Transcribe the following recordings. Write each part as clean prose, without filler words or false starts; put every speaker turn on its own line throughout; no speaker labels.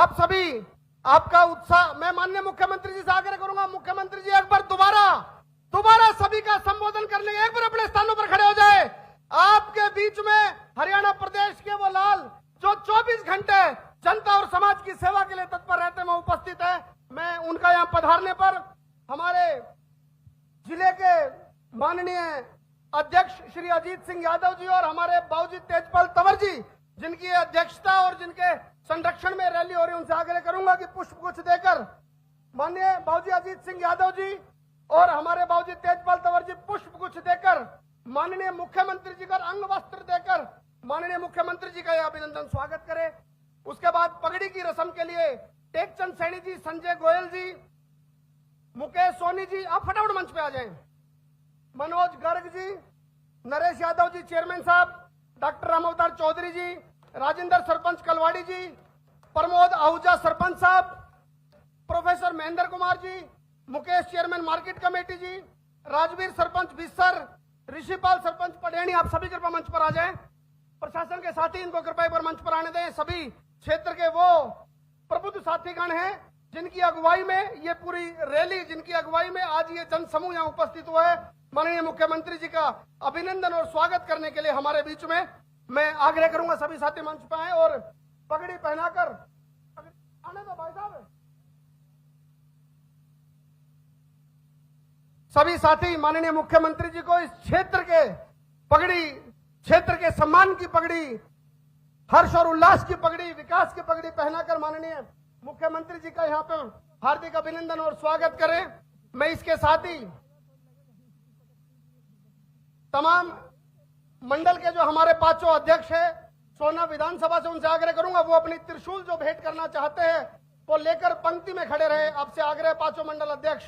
आप सभी, आपका उत्साह, मैं माननीय मुख्यमंत्री जी से आग्रह करूंगा, मुख्यमंत्री जी एक बार दोबारा सभी का संबोधन करने एक बार अपने स्थानों पर खड़े हो जाए। आपके बीच में हरियाणा प्रदेश के वो लाल जो 24 घंटे जनता और समाज की सेवा के लिए तत्पर रहते हैं, वो उपस्थित है। मैं उनका यहां पधारने पर हमारे जिले के माननीय अध्यक्ष श्री अजीत सिंह यादव जी और हमारे बाबूजी तेजपाल तंवर जी, जिनकी अध्यक्षता और जिनके संरक्षण में रैली हो रही, उनसे आग्रह करूंगा कि पुष्प गुच्छ देकर माननीय बाबूजी अजीत सिंह यादव जी और हमारे बाबूजी तेजपाल तंवर जी पुष्प गुच्छ देकर माननीय मुख्यमंत्री जी का अंग वस्त्र देकर माननीय मुख्यमंत्री जी का यह अभिनंदन स्वागत करें। उसके बाद पगड़ी की रस्म के लिए टेकचंद सैनी जी, संजय गोयल जी, मुकेश सोनी जी, आप फटाफट मंच पे आ जाएं। मनोज गर्ग जी, नरेश यादव जी चेयरमैन साहब, डॉक्टर राम अवतार चौधरी जी, राजेंद्र सरपंच कलवाड़ी जी, प्रमोद आहूजा सरपंच साहब, professor Mahendra Kumar ji, Mukesh chairman market committee जी, राजवीर सरपंच बिस्सर, ऋषिपाल सरपंच पडेणी, आप सभी कृपया मंच पर आ जाएं। प्रशासन के साथी इनको कृपया एक बार मंच पर आने दें। सभी क्षेत्र के वो प्रबुद्ध साथीगण हैं जिनकी अगुवाई में ये पूरी रैली, जिनकी अगुवाई में आज ये जन समूह यहाँ उपस्थित हुआ है। माननीय मुख्यमंत्री जी का अभिनंदन और स्वागत करने के लिए हमारे बीच में मैं आग्रह करूंगा सभी साथी मंच पर आए और पगड़ी पहनाकर आने दो भाई साहब। सभी साथी माननीय मुख्यमंत्री जी को इस क्षेत्र के पगड़ी, क्षेत्र के सम्मान की पगड़ी, हर्ष और उल्लास की पगड़ी, विकास की पगड़ी पहनाकर माननीय मुख्यमंत्री जी का यहाँ पर हार्दिक अभिनंदन और स्वागत करें। मैं इसके साथ ही तमाम मंडल के जो हमारे पांचों अध्यक्ष हैं सोना विधानसभा से, उनसे आग्रह करूंगा वो अपनी त्रिशूल जो भेंट करना चाहते हैं वो लेकर पंक्ति में खड़े रहे। आपसे आग्रह पांचों मंडल अध्यक्ष।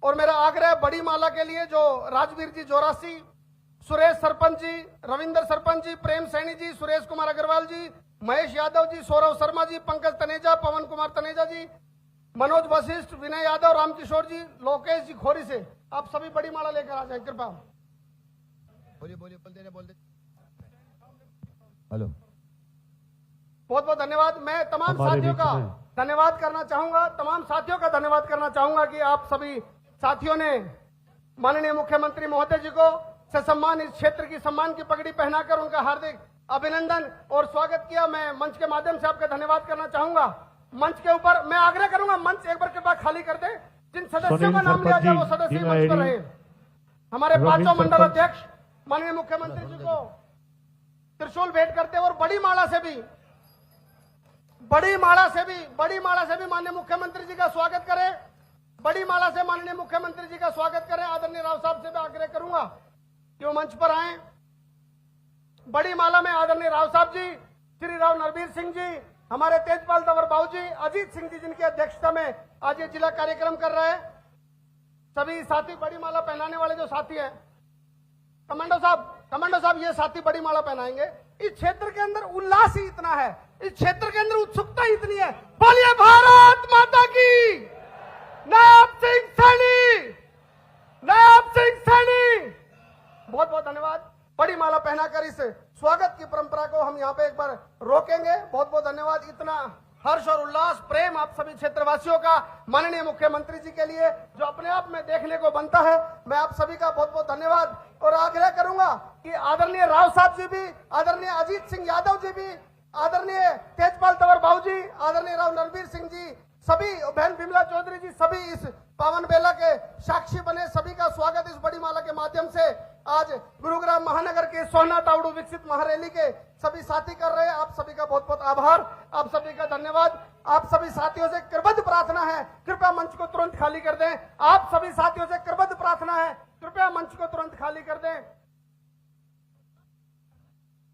और मेरा आग्रह बड़ी माला के लिए जो राजवीर जी जोरासी, सुरेश सरपंच जी, रविंद्र सरपंच जी, प्रेम सैनी जी, सुरेश कुमार अग्रवाल जी, महेश यादव जी, सौरव शर्मा जी, पंकज तनेजा, पवन कुमार तनेजा जी, मनोज वशिष्ठ, विनय यादव, रामकिशोर जी, लोकेश जी खोरी से, आप सभी बड़ी माला लेकर आ जाए कृपया।
बोलिए बोल दे। हेलो,
बहुत बहुत धन्यवाद। मैं तमाम साथियों का धन्यवाद करना चाहूंगा कि आप सभी साथियों ने माननीय मुख्यमंत्री महोदय जी को ससम्मान इस क्षेत्र की सम्मान की पगड़ी पहनाकर उनका हार्दिक अभिनंदन और स्वागत किया। मैं मंच के माध्यम से आपका धन्यवाद करना चाहूंगा। मंच के ऊपर मैं आग्रह करूंगा मंच एक बार कृपया खाली कर दे। जिन सदस्यों का नाम लिया जाए वो सदस्य मंच पर रहे। हमारे पांचों मंडल अध्यक्ष माननीय मुख्यमंत्री जी को त्रिशूल भेंट करते और बड़ी माला से भी माननीय मुख्यमंत्री जी का स्वागत करें। बड़ी माला से माननीय मुख्यमंत्री जी का स्वागत करें। आदरणीय राव साहब से भी आग्रह करूंगा कि वो मंच पर आए। बड़ी माला में आदरणीय राव साहब जी, श्री राव नरवीर सिंह जी, हमारे तेजपाल तंवर बाबू जी, अजीत सिंह जी, जिनकी अध्यक्षता में आज ये जिला कार्यक्रम कर रहे हैं। सभी साथी बड़ी माला पहनाने वाले जो साथी हैं, कमांडो साहब ये साथी बड़ी माला पहनाएंगे। इस क्षेत्र के अंदर उल्लास ही इतना है, इस क्षेत्र के अंदर उत्सुकता ही इतनी है। बोलिए भारत माता की। नायब सिंह सैनी, बहुत बहुत धन्यवाद। बड़ी माला पहनाकर इस स्वागत की परंपरा को हम यहाँ पे एक बार रोकेंगे। बहुत बहुत धन्यवाद। इतना हर्ष और उल्लास, प्रेम आप सभी क्षेत्रवासियों का माननीय मुख्यमंत्री जी के लिए जो अपने आप में देखने को बनता है। मैं आप सभी का बहुत बहुत धन्यवाद और आग्रह करूंगा कि आदरणीय राव साहब जी भी, आदरणीय अजीत सिंह यादव जी भी, आदरणीय तेजपाल तंवर बाबू जी, आदरणीय राव नरवीर सिंह जी, सभी बहन बिमला चौधरी जी, सभी इस पावन बेला के साक्षी बने। सभी का स्वागत इस बड़ी माला के माध्यम से आज गुरुग्राम महानगर के सोहना तावड़ू विकसित महारैली के सभी साथी कर रहे हैं। आप सभी का बहुत बहुत आभार, आप सभी का धन्यवाद। आप सभी साथियों से कृतज्ञ प्रार्थना है, कृपया मंच को तुरंत खाली कर दें। आप सभी साथियों से कृतज्ञ प्रार्थना है, कृपया मंच को तुरंत खाली कर दें।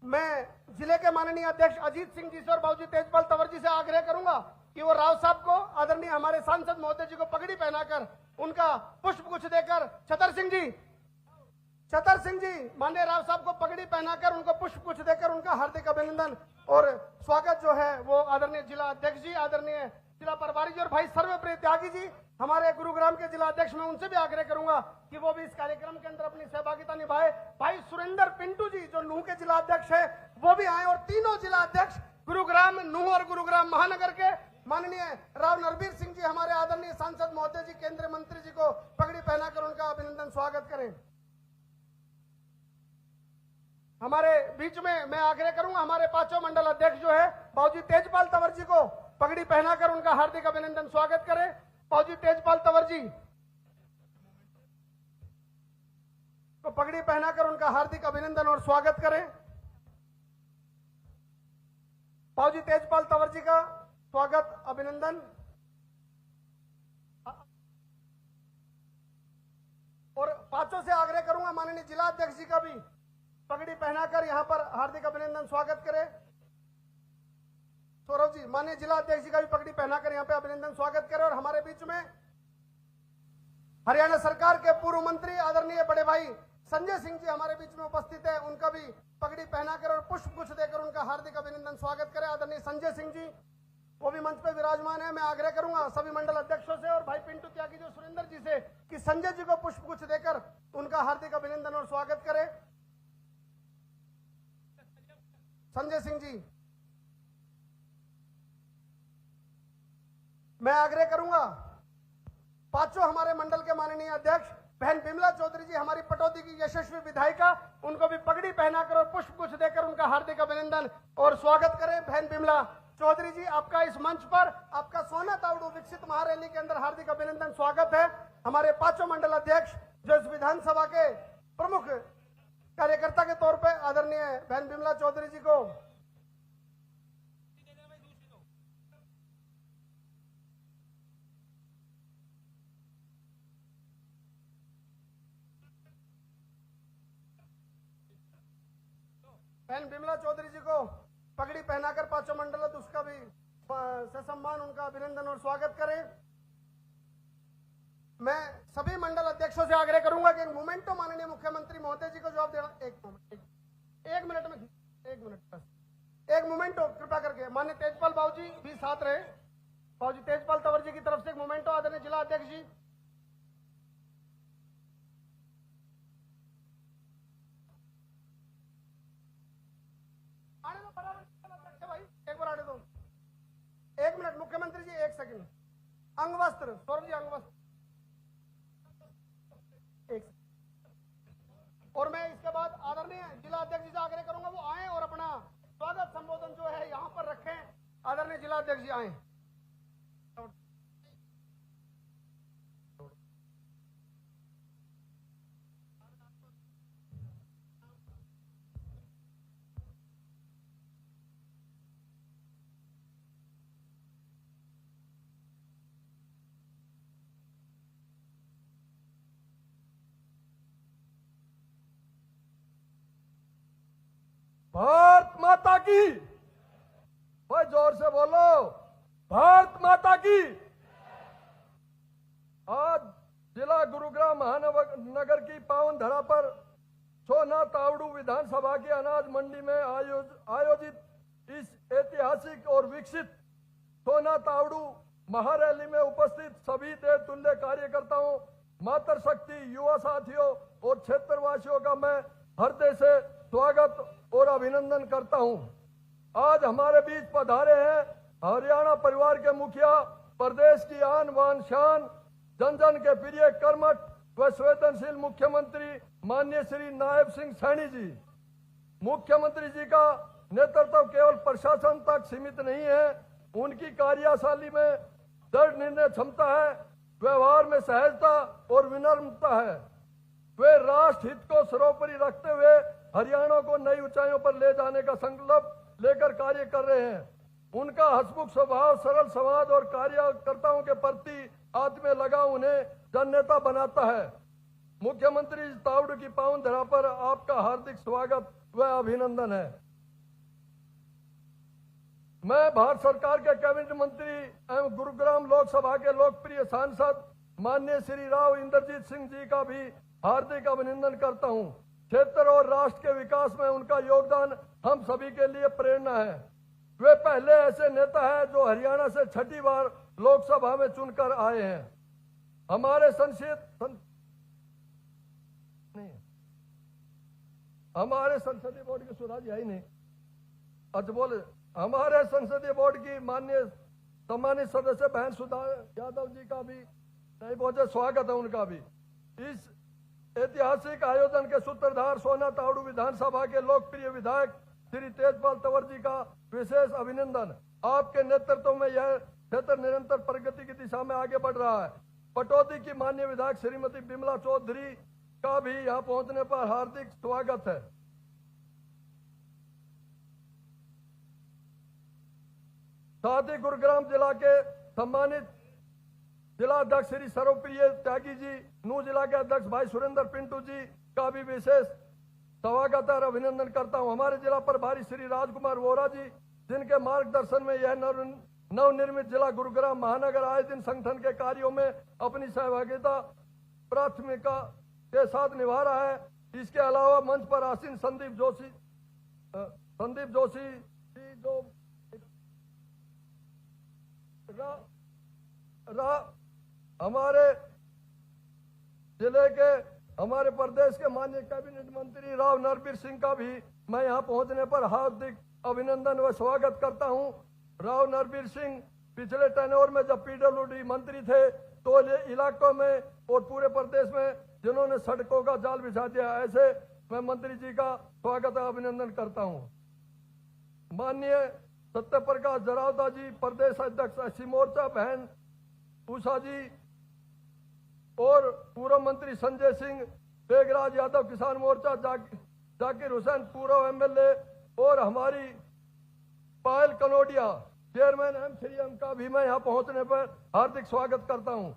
मैं जिले के माननीय अध्यक्ष अजीत सिंह जी से और बाबूजी तेजपाल तंवर जी से आग्रह करूंगा कि वो राव साहब को, आदरणीय हमारे सांसद महोदय जी को पगड़ी पहनाकर उनका पुष्प गुच्छ देकर, छतर सिंह जी माननीय राव साहब को पगड़ी पहनाकर उनको पुष्प गुच्छ देकर उनका हार्दिक अभिनंदन और स्वागत जो है वो आदरणीय जिला अध्यक्ष जी, आदरणीय जिला प्रभारी जी और भाई सर्वप्रिय त्यागी जी, हमारे गुरुग्राम के जिला अध्यक्ष, मैं उनसे भी आग्रह करूंगा कि वो भी इस कार्यक्रम के अंदर अपनी सहभागिता निभाए। भाई सुरेंद्र पिंटू जी जो नूह के जिला अध्यक्ष है वो भी आए और तीनों जिला अध्यक्ष गुरुग्राम नूह और गुरुग्राम महानगर के माननीय राव नरबीर सिंह जी, हमारे आदरणीय सांसद महोदय जी, केंद्रीय मंत्री जी को पगड़ी पहनाकर उनका अभिनंदन स्वागत करें। हमारे बीच में मैं आग्रह करूंगा हमारे पांचों मंडल अध्यक्ष जो है बाबूजी तेजपाल तंवर जी को पगड़ी पहनाकर उनका हार्दिक अभिनंदन स्वागत करें। बाबूजी तेजपाल तंवर जी को पगड़ी पहनाकर उनका हार्दिक अभिनंदन और स्वागत करें। बाबूजी तेजपाल तंवर जी का स्वागत अभिनंदन। और पांचों से आग्रह करूंगा माननीय जिला अध्यक्ष जी का भी पगड़ी पहनाकर यहां पर हार्दिक अभिनंदन स्वागत करें। सौरभ जी, माननीय जिला अध्यक्ष जी का भी पगड़ी पहनाकर यहां पे अभिनंदन स्वागत करें। और हमारे बीच में हरियाणा सरकार के पूर्व मंत्री आदरणीय बड़े भाई संजय सिंह जी हमारे बीच में उपस्थित है, उनका भी पगड़ी पहनाकर और पुष्प गुच्छ देकर उनका हार्दिक अभिनंदन स्वागत करें। आदरणीय संजय सिंह जी वो भी मंच पे विराजमान है। मैं आग्रह करूंगा सभी मंडल अध्यक्षों से और भाई पिंटू त्यागी जो सुरेंद्र जी से कि संजय जी को पुष्प गुच्छ देकर उनका हार्दिक अभिनंदन और स्वागत करें। संजय सिंह जी, मैं आग्रह करूंगा पांचों हमारे मंडल के माननीय अध्यक्ष बहन बिमला चौधरी जी, हमारी पटौदी की यशस्वी विधायिका, उनको भी पगड़ी पहनाकर और पुष्प गुच्छ देकर उनका हार्दिक अभिनंदन और स्वागत करें। बहन बिमला चौधरी जी, आपका इस मंच पर आपका सोना तावड़ू विकसित महारैली के अंदर हार्दिक अभिनंदन स्वागत है। हमारे पांचों मंडल अध्यक्ष जो इस विधानसभा के प्रमुख कार्यकर्ता के तौर पे आदरणीय बहन बिमला चौधरी जी को बहन बिमला चौधरी जी को पगड़ी पहनाकर पांचों मंडल उसका भी ससम्मान उनका अभिनंदन और स्वागत करें। मैं सभी मंडल अध्यक्षों से आग्रह करूंगा कि एक मोमेंटो माननीय मुख्यमंत्री महोदय जी को जवाब देना। एक मोमेंटो कृपया करके माननीय तेजपाल बाबूजी भी साथ रहे। बाबूजी तेजपाल तंवर जी की तरफ से एक मोमेंटो आदरणीय जिला अध्यक्ष जी। आने दो बराबर भाई, एक बार आने दो। एक मिनट मुख्यमंत्री जी, एक सेकंड। अंगवस्त्र सौरभ जी, अंगवस्त्र एक। और मैं इसके बाद आदरणीय जिला अध्यक्ष जी से आग्रह करूंगा वो आए और अपना स्वागत संबोधन जो है यहां पर रखें। आदरणीय जिला अध्यक्ष जी आए।
भारत माता की, भाई जोर से बोलो, भारत माता की। आज जिला गुरुग्राम महानगर की पावन धरा पर सोना तावड़ू विधानसभा की अनाज मंडी में आयोजित इस ऐतिहासिक और विकसित सोना तावड़ू महारैली में उपस्थित सभी देवतुल्य कार्यकर्ताओं, मातृशक्ति, युवा साथियों और क्षेत्रवासियों का मैं हृदय से स्वागत और अभिनंदन करता हूं। आज हमारे बीच पधारे हैं हरियाणा परिवार के मुखिया, प्रदेश की आन बान शान, जन जन के प्रिय कर्मठ व संवेदनशील मुख्यमंत्री माननीय श्री नायब सिंह सैनी जी। मुख्यमंत्री जी का नेतृत्व केवल प्रशासन तक सीमित नहीं है, उनकी कार्यशैली में दृढ़ निर्णय क्षमता है, व्यवहार में सहजता और विनम्रता है। वे राष्ट्र हित को सर्वोपरि रखते हुए हरियाणा को नई ऊंचाइयों पर ले जाने का संकल्प लेकर कार्य कर रहे हैं। उनका हंसमुख स्वभाव, सरल समाज और कार्यकर्ताओं के प्रति आत्मीय लगाव उन्हें जननेता बनाता है। मुख्यमंत्री तावड़ू की पावन धरा पर आपका हार्दिक स्वागत व अभिनंदन है। मैं भारत सरकार के कैबिनेट मंत्री एवं गुरुग्राम लोकसभा के लोकप्रिय सांसद माननीय श्री राव इंद्रजीत सिंह जी का भी हार्दिक अभिनंदन करता हूं। क्षेत्र और राष्ट्र के विकास में उनका योगदान हम सभी के लिए प्रेरणा है। वे पहले ऐसे नेता हैं जो हरियाणा से छठी बार लोकसभा में चुनकर आए हैं। हमारे संसदीय बोर्ड की सुराज है ही नहीं। अच्छा बोले हमारे संसदीय बोर्ड की माननीय सम्मानित सदस्य बहन सुधा यादव जी का भी नहीं पहुंचे, स्वागत है उनका भी। इस ऐतिहासिक आयोजन के सूत्रधार सोना तावड़ू विधानसभा के लोकप्रिय विधायक श्री तेजपाल तंवर जी का विशेष अभिनंदन। आपके नेतृत्व में यह क्षेत्र निरंतर प्रगति की दिशा में आगे बढ़ रहा है। पटौदी की माननीय विधायक श्रीमती बिमला चौधरी का भी यहाँ पहुंचने पर हार्दिक स्वागत है। साथ ही गुरुग्राम जिला के सम्मानित जिला अध्यक्ष श्री सर्वप्रिय त्यागी जी, नू जिला के अध्यक्ष भाई सुरेंद्र पिंटू जी का भी विशेष स्वागत और अभिनंदन करता हूं। हमारे जिला प्रभारी श्री राजकुमार वोरा जी, जिनके मार्गदर्शन में यह नवनिर्मित जिला गुरुग्राम महानगर आए दिन संगठन के कार्यों में अपनी सहभागिता प्राथमिकता के साथ निभा रहा है। इसके अलावा मंच पर आसीन संदीप जोशी जी जो हमारे जिले के हमारे प्रदेश के माननीय कैबिनेट मंत्री राव नरबीर सिंह का भी मैं यहां पहुंचने पर हार्दिक अभिनंदन व स्वागत करता हूं। राव नरबीर सिंह पिछले टेन्योर में जब पीडब्ल्यूडी मंत्री थे तो ये इलाकों में और पूरे प्रदेश में जिन्होंने सड़कों का जाल बिछा दिया, ऐसे मैं मंत्री जी का स्वागत और अभिनंदन करता हूं। माननीय सत्य प्रकाश जरावता जी, प्रदेश अध्यक्ष एससी मोर्चा बहन उषा जी और पूर्व मंत्री संजय सिंह, बेगराज यादव किसान मोर्चा, जाकिर हुसैन पूर्व एमएलए और हमारी पायल कनोडिया चेयरमैन एम का भी मैं यहाँ पहुंचने पर हार्दिक स्वागत करता हूं।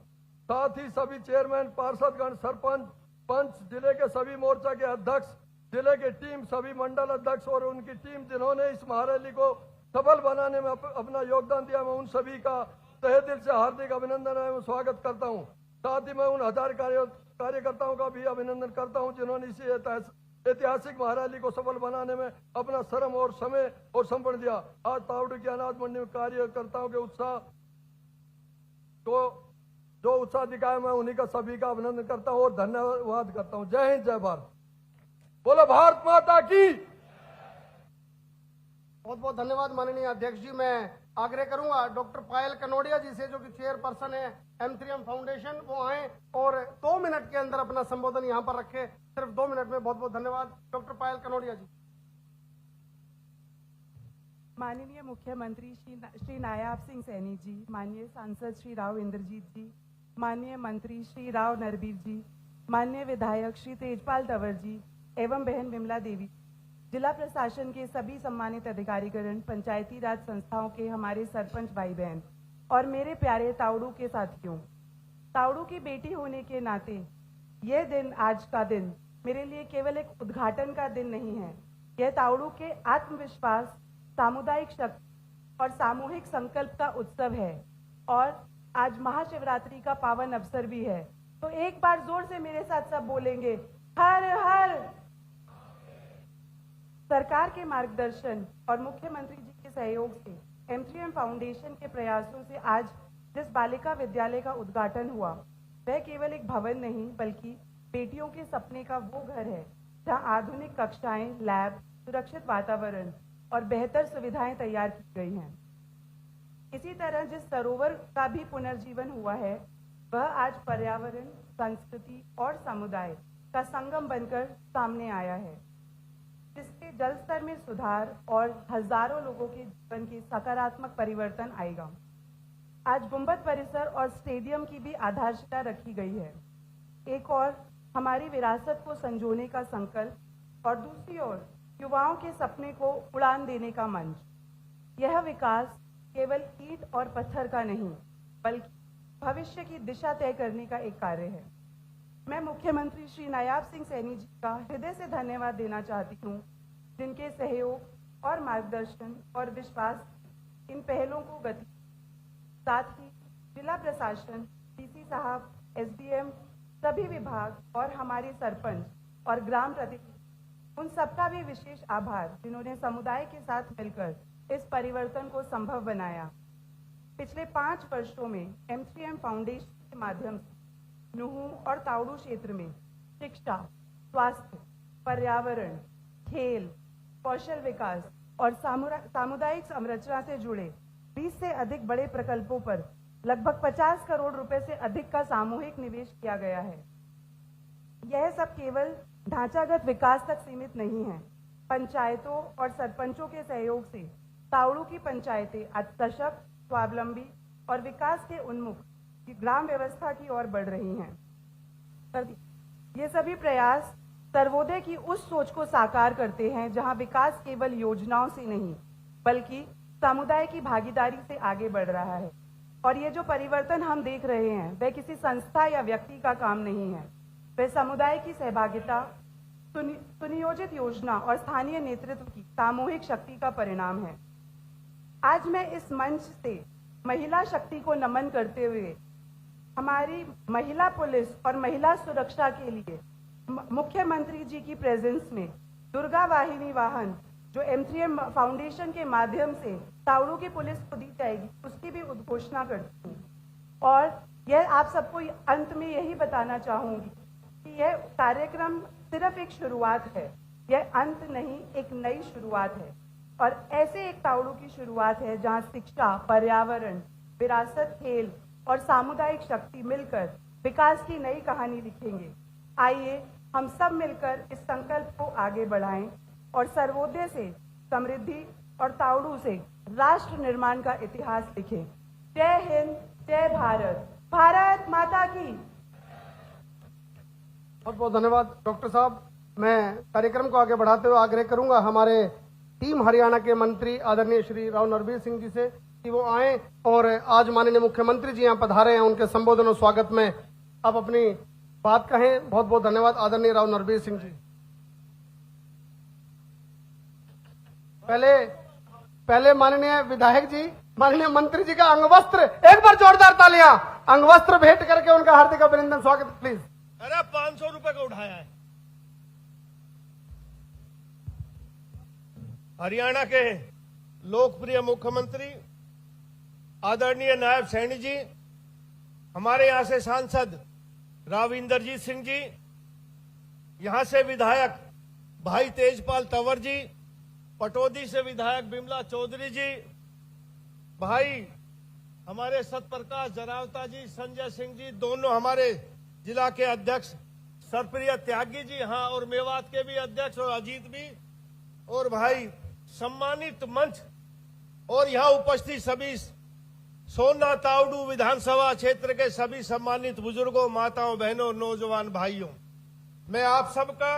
साथ ही सभी चेयरमैन, पार्षदगण, सरपंच, पंच, जिले के सभी मोर्चा के अध्यक्ष, जिले की टीम, सभी मंडल अध्यक्ष और उनकी टीम जिन्होंने इस महारैली को सफल बनाने में अपना योगदान दिया, मैं उन सभी का तहे दिल से हार्दिक अभिनंदन एवं स्वागत करता हूं। साथ ही मैं उन हजार कार्यकर्ताओं का भी अभिनंदन करता हूं जिन्होंने इसी ऐतिहासिक महारैली को सफल बनाने में अपना श्रम और समय और समर्पण दिया। आज तावड़ू की अनाज मंडी में कार्यकर्ताओं के उत्साह को जो उत्साह दिखाया, मैं उन्हीं का सभी का अभिनंदन करता हूं और धन्यवाद करता हूं। जय हिंद, जय भारत। बोलो भारत माता की।
बहुत बहुत धन्यवाद माननीय अध्यक्ष जी। मैं आग्रह करूंगा डॉक्टर पायल कनोडिया जी से, जो कि चेयरपर्सन है M3M फाउंडेशन, वो आए और 2 मिनट के अंदर अपना संबोधन यहां पर रखे, सिर्फ 2 मिनट में। बहुत बहुत धन्यवाद डॉक्टर पायल कनोडिया जी।
माननीय मुख्यमंत्री श्री नायाब सिंह सैनी जी, माननीय सांसद श्री राव इंद्रजीत जी, माननीय मंत्री श्री राव नरबीर जी, माननीय विधायक श्री तेजपाल तंवर जी एवं बहन विमला देवी, जिला प्रशासन के सभी सम्मानित अधिकारीगण, पंचायती राज संस्थाओं के हमारे सरपंच भाई बहन और मेरे प्यारे तावड़ू के साथियों, तावड़ू की बेटी होने के नाते यह दिन, आज का दिन मेरे लिए केवल एक उद्घाटन का दिन नहीं है। यह तावड़ू के आत्मविश्वास, सामुदायिक शक्ति और सामूहिक संकल्प का उत्सव है और आज महाशिवरात्रि का पावन अवसर भी है। तो एक बार जोर से मेरे साथ सब बोलेंगे, हर हर। सरकार के मार्गदर्शन और मुख्यमंत्री जी के सहयोग से M3M फाउंडेशन के प्रयासों से आज जिस बालिका विद्यालय का उद्घाटन हुआ, वह केवल एक भवन नहीं बल्कि बेटियों के सपने का वो घर है जहां आधुनिक कक्षाएं, लैब, सुरक्षित वातावरण और बेहतर सुविधाएं तैयार की गई हैं। इसी तरह जिस सरोवर का भी पुनर्जीवन हुआ है, वह आज पर्यावरण, संस्कृति और समुदाय का संगम बनकर सामने आया है, जिससे जल स्तर में सुधार और हजारों लोगों के जीवन के सकारात्मक परिवर्तन आएगा। आज गुंबद परिसर और स्टेडियम की भी आधारशिला रखी गई है। एक और हमारी विरासत को संजोने का संकल्प और दूसरी ओर युवाओं के सपने को उड़ान देने का मंच। यह विकास केवल ईंट और पत्थर का नहीं बल्कि भविष्य की दिशा तय करने का एक कार्य है। मैं मुख्यमंत्री श्री नायाब सिंह सैनी जी का हृदय से धन्यवाद देना चाहती हूँ, जिनके सहयोग और मार्गदर्शन और विश्वास इन पहलों को गति। साथ ही जिला प्रशासन, डीसी साहब, SDM, सभी विभाग और हमारे सरपंच और ग्राम प्रतिनिधि, उन सबका भी विशेष आभार जिन्होंने समुदाय के साथ मिलकर इस परिवर्तन को संभव बनाया। पिछले 5 वर्षों में M3M फाउंडेशन के माध्यम से नुहू और तावड़ू क्षेत्र में शिक्षा, स्वास्थ्य, पर्यावरण, खेल, कौशल विकास, और सामुदायिक संरचना से जुड़े 20 से अधिक बड़े प्रकल्पों पर लगभग 50 करोड़ रुपए से अधिक का सामूहिक निवेश किया गया है। यह सब केवल ढांचागत विकास तक सीमित नहीं है। पंचायतों और सरपंचों के सहयोग से तावड़ू की पंचायतें आज सशक्त, स्वावलंबी और विकास के उन्मुख ग्राम व्यवस्था की ओर बढ़ रही हैं। ये सभी प्रयास सर्वोदय की उस सोच को साकार करते हैं जहां विकास केवल योजनाओं से नहीं बल्कि समुदाय की भागीदारी से आगे बढ़ रहा है। और ये जो परिवर्तन हम देख रहे हैं वह किसी संस्था या व्यक्ति का काम नहीं है, वह समुदाय की सहभागिता, सुनियोजित योजना और स्थानीय नेतृत्व की सामूहिक शक्ति का परिणाम है। आज मैं इस मंच से महिला शक्ति को नमन करते हुए हमारी महिला पुलिस और महिला सुरक्षा के लिए मुख्यमंत्री जी की प्रेजेंस में दुर्गा वाहिनी वाहन जो M3M फाउंडेशन के माध्यम से तावड़ू की पुलिस को दी जाएगी उसकी भी उद्घोषणा करती हूँ। और यह आप सबको अंत में यही बताना चाहूंगी कि यह कार्यक्रम सिर्फ एक शुरुआत है, यह अंत नहीं, एक नई शुरुआत है। और ऐसे एक तावड़ू की शुरुआत है जहां शिक्षा, पर्यावरण, विरासत, खेल और सामुदायिक शक्ति मिलकर विकास की नई कहानी लिखेंगे। आइए हम सब मिलकर इस संकल्प को आगे बढ़ाएं और सर्वोदय से समृद्धि और तावड़ू से राष्ट्र निर्माण का इतिहास लिखें। जय हिंद, जय भारत, भारत माता की।
बहुत बहुत धन्यवाद डॉक्टर साहब। मैं कार्यक्रम को आगे बढ़ाते हुए आग्रह करूंगा हमारे टीम हरियाणा के मंत्री आदरणीय श्री राव नरबीर सिंह जी से कि वो आए और आज माननीय मुख्यमंत्री जी यहाँ पधारे हैं, उनके संबोधन और स्वागत में आप अपनी बात कहें। बहुत बहुत धन्यवाद आदरणीय राव नरबीर सिंह जी। पहले माननीय विधायक जी, माननीय मंत्री जी का अंगवस्त्र, एक बार जोरदार तालियां, अंगवस्त्र भेंट करके उनका हार्दिक अभिनंदन स्वागत प्लीज।
अरे 500 रुपए का उठाया है। हरियाणा के लोकप्रिय मुख्यमंत्री आदरणीय नायब सैनी जी, हमारे यहां से सांसद राव इंद्रजीत सिंह जी, यहां से विधायक भाई तेजपाल तंवर जी, पटौदी से विधायक बिमला चौधरी जी, भाई हमारे सतप्रकाश जरावता जी, संजय सिंह जी, दोनों हमारे जिला के अध्यक्ष सरप्रिय त्यागी जी, हाँ, और मेवात के भी अध्यक्ष और अजीत भी, और भाई सम्मानित मंच और यहाँ उपस्थित सभी सोना तावड़ू विधानसभा क्षेत्र के सभी सम्मानित बुजुर्गों, माताओं, बहनों, नौजवान भाइयों, मैं आप सबका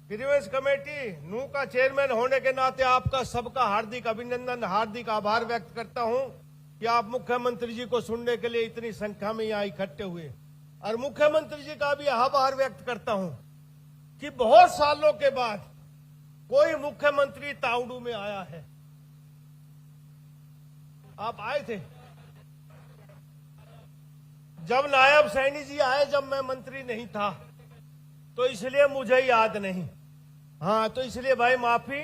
ग्रीवेंस कमेटी नू का चेयरमैन होने के नाते आपका सबका हार्दिक अभिनंदन, हार्दिक आभार व्यक्त करता हूं कि आप मुख्यमंत्री जी को सुनने के लिए इतनी संख्या में यहाँ इकट्ठे हुए। और मुख्यमंत्री जी का भी आभार व्यक्त करता हूं कि बहुत सालों के बाद कोई मुख्यमंत्री तावड़ू में आया है। आप आए थे जब नायब सैनी जी आए, जब मैं मंत्री नहीं था, तो इसलिए मुझे याद नहीं। हाँ, तो इसलिए भाई माफी।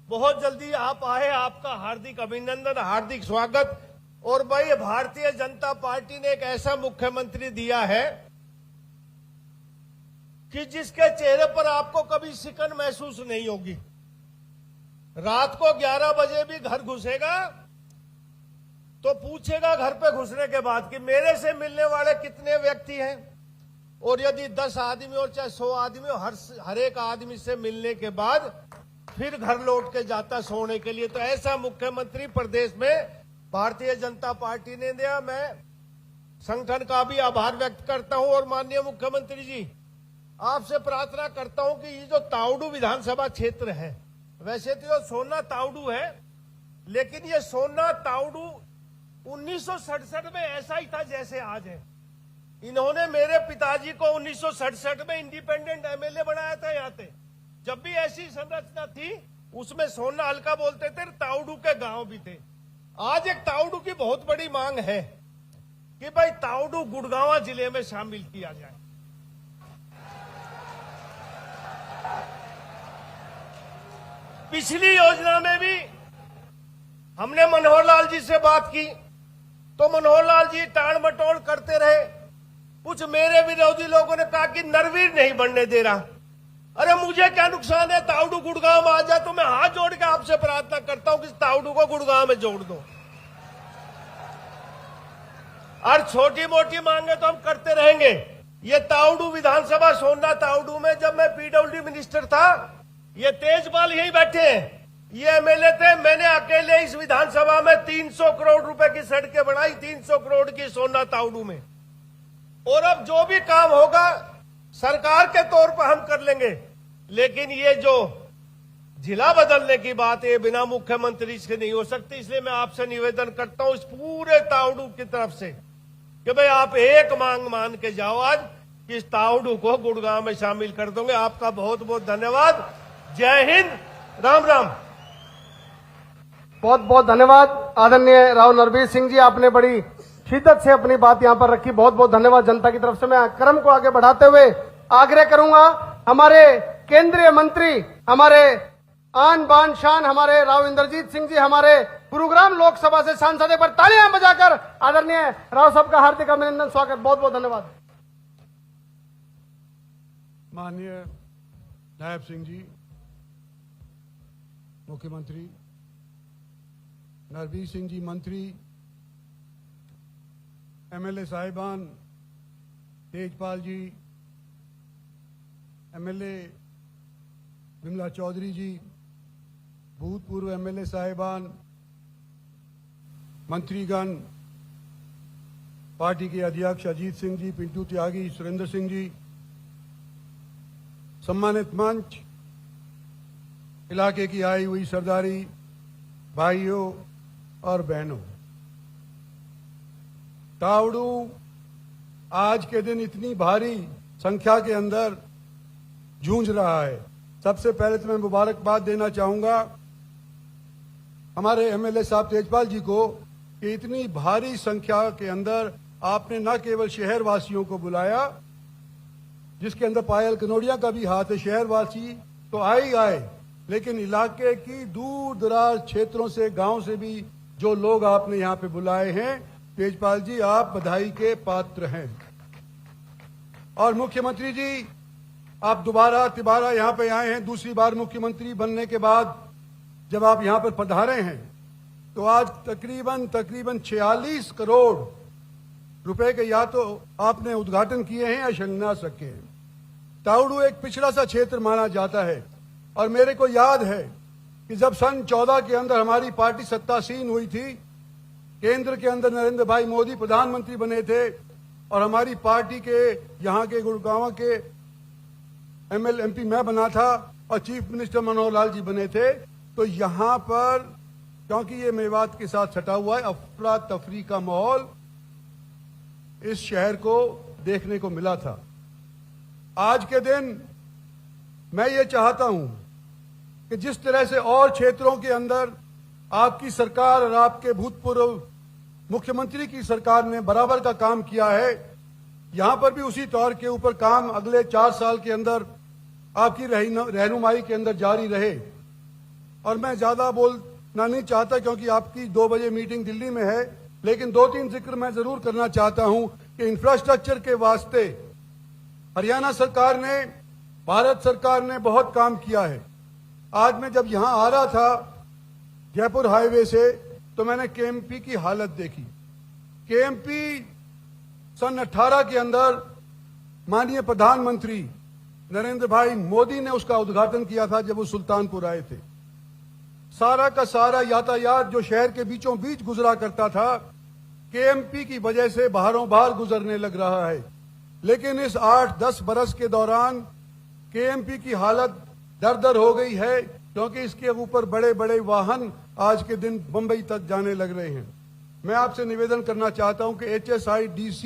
बहुत जल्दी आप आए, आपका हार्दिक अभिनंदन, हार्दिक स्वागत। और भाई भारतीय जनता पार्टी ने एक ऐसा मुख्यमंत्री दिया है कि जिसके चेहरे पर आपको कभी सिकन महसूस नहीं होगी। रात को 11 बजे भी घर घुसेगा तो पूछेगा घर पे घुसने के बाद कि मेरे से मिलने वाले कितने व्यक्ति हैं, और यदि 10 आदमी और चाहे 100 आदमी, हर एक आदमी से मिलने के बाद फिर घर लौट के जाता सोने के लिए। तो ऐसा मुख्यमंत्री प्रदेश में भारतीय जनता पार्टी ने दिया। मैं संगठन का भी आभार व्यक्त करता हूं। और माननीय मुख्यमंत्री जी, आपसे प्रार्थना करता हूं कि ये जो तावड़ू विधानसभा क्षेत्र है, वैसे तो ये सोना तावड़ू है, लेकिन ये सोना तावड़ू 1967 में ऐसा ही था जैसे आज है। इन्होंने मेरे पिताजी को 1967 में इंडिपेंडेंट एमएलए बनाया था यहाँ पे। जब भी ऐसी संरचना थी, उसमें सोना हल्का बोलते थे, तावड़ू के गांव भी थे। आज एक तावड़ू की बहुत बड़ी मांग है कि भाई तावड़ू गुड़गांव जिले में शामिल किया जाए। पिछली योजना में भी हमने मनोहर लाल जी से बात की, तो मनोहर लाल जी टाल मटोल करते रहे। कुछ मेरे विरोधी लोगों ने कहा कि नरवीर नहीं बनने दे रहा। अरे मुझे क्या नुकसान है, तावड़ू गुड़गांव में आ जाए तो मैं हाथ जोड़ के आपसे प्रार्थना करता हूं कि तावड़ू को गुड़गांव में जोड़ दो। और छोटी मोटी मांगे तो हम करते रहेंगे। ये तावड़ू विधानसभा सोना तावड़ू में जब मैं पीडब्ल्यूडी मिनिस्टर था, ये तेजपाल यही बैठे हैं, ये एमएलए थे। मैंने अकेले इस विधानसभा में 300 करोड़ रुपए की सड़कें बनाई, 300 करोड़ की सोना तावड़ू में। और अब जो भी काम होगा सरकार के तौर पर हम कर लेंगे, लेकिन ये जो जिला बदलने की बात है बिना मुख्यमंत्री से नहीं हो सकती। इसलिए मैं आपसे निवेदन करता हूं इस पूरे तावड़ू की तरफ से कि भाई आप एक मांग मान के जाओ आज कि इस तावड़ू को गुड़गांव में शामिल कर दोगे। आपका बहुत बहुत धन्यवाद। जय हिंद, राम राम।
बहुत बहुत धन्यवाद आदरणीय राव नरवीर सिंह जी, आपने बड़ी शिद्दत से अपनी बात यहां पर रखी। बहुत बहुत धन्यवाद जनता की तरफ से। मैं क्रम को आगे बढ़ाते हुए आग्रह करूंगा हमारे केंद्रीय मंत्री, हमारे आन बान शान हमारे राव इंद्रजीत सिंह जी, हमारे गुरुग्राम लोकसभा से सांसद, एक बार तालियां बजाकर आदरणीय राव साहब का हार्दिक अभिनंदन, स्वागत। बहुत बहुत धन्यवाद।
माननीय नायब सिंह जी, मुख्यमंत्री नरवीर सिंह जी मंत्री, एमएलए साहिबान, तेजपाल जी, एमएलए विमला चौधरी जी, भूतपूर्व एमएलए साहिबान, मंत्रीगण, पार्टी के अध्यक्ष अजीत सिंह जी, पिंटू त्यागी, सुरेंद्र सिंह जी, सम्मानित मंच, इलाके की आई हुई सरदारी भाइयों और बहनों, तावड़ू आज के दिन इतनी भारी संख्या के अंदर जूझ रहा है। सबसे पहले तो मैं मुबारकबाद देना चाहूंगा हमारे एमएलए साहब तेजपाल जी को कि इतनी भारी संख्या के अंदर आपने न केवल शहर वासियों को बुलाया, जिसके अंदर पायल कनोडिया का भी हाथ है, शहरवासी तो आए, लेकिन इलाके की दूर दराज क्षेत्रों से, गांव से भी जो लोग आपने यहाँ पे बुलाए हैं, तेजपाल जी आप बधाई के पात्र हैं। और मुख्यमंत्री जी, आप तिबारा यहाँ पे आए हैं, दूसरी बार मुख्यमंत्री बनने के बाद जब आप यहाँ पर पधारे हैं तो आज तकरीबन 46 करोड़ रुपए के या तो आपने उद्घाटन किए हैं या शिलान्यास रखे हैं। तावड़ू एक पिछड़ा सा क्षेत्र माना जाता है और मेरे को याद है कि जब सन 14 के अंदर हमारी पार्टी सत्तासीन हुई थी, केंद्र के अंदर नरेंद्र भाई मोदी प्रधानमंत्री बने थे और हमारी पार्टी के यहाँ के गुड़गांव के एमपी मैं बना था और चीफ मिनिस्टर मनोहर लाल जी बने थे। तो यहाँ पर क्योंकि ये मेवात के साथ सटा हुआ है, अफरा तफरी का माहौल इस शहर को देखने को मिला था। आज के दिन मैं ये चाहता हूं कि जिस तरह से और क्षेत्रों के अंदर आपकी सरकार और आपके भूतपूर्व मुख्यमंत्री की सरकार ने बराबर का काम किया है, यहां पर भी उसी तौर के ऊपर काम अगले 4 साल के अंदर आपकी रहनुमाई के अंदर जारी रहे। और मैं ज्यादा बोलना नहीं चाहता क्योंकि आपकी 2 बजे मीटिंग दिल्ली में है, लेकिन 2-3 जिक्र मैं जरूर करना चाहता हूं कि इंफ्रास्ट्रक्चर के वास्ते हरियाणा सरकार ने, भारत सरकार ने बहुत काम किया है। आज मैं जब यहां आ रहा था जयपुर हाईवे से तो मैंने केएमपी की हालत देखी। केएमपी सन 18 के अंदर माननीय प्रधानमंत्री नरेंद्र भाई मोदी ने उसका उद्घाटन किया था जब वो सुल्तानपुर आए थे। सारा का सारा यातायात जो शहर के बीचों बीच गुजरा करता था, केएमपी की वजह से बाहरों बाहर गुजरने लग रहा है। लेकिन इस 8-10 बरस के दौरान केएमपी की हालत दर हो गई है क्योंकि इसके ऊपर बड़े बड़े वाहन आज के दिन बंबई तक जाने लग रहे हैं। मैं आपसे निवेदन करना चाहता हूं कि HSIDC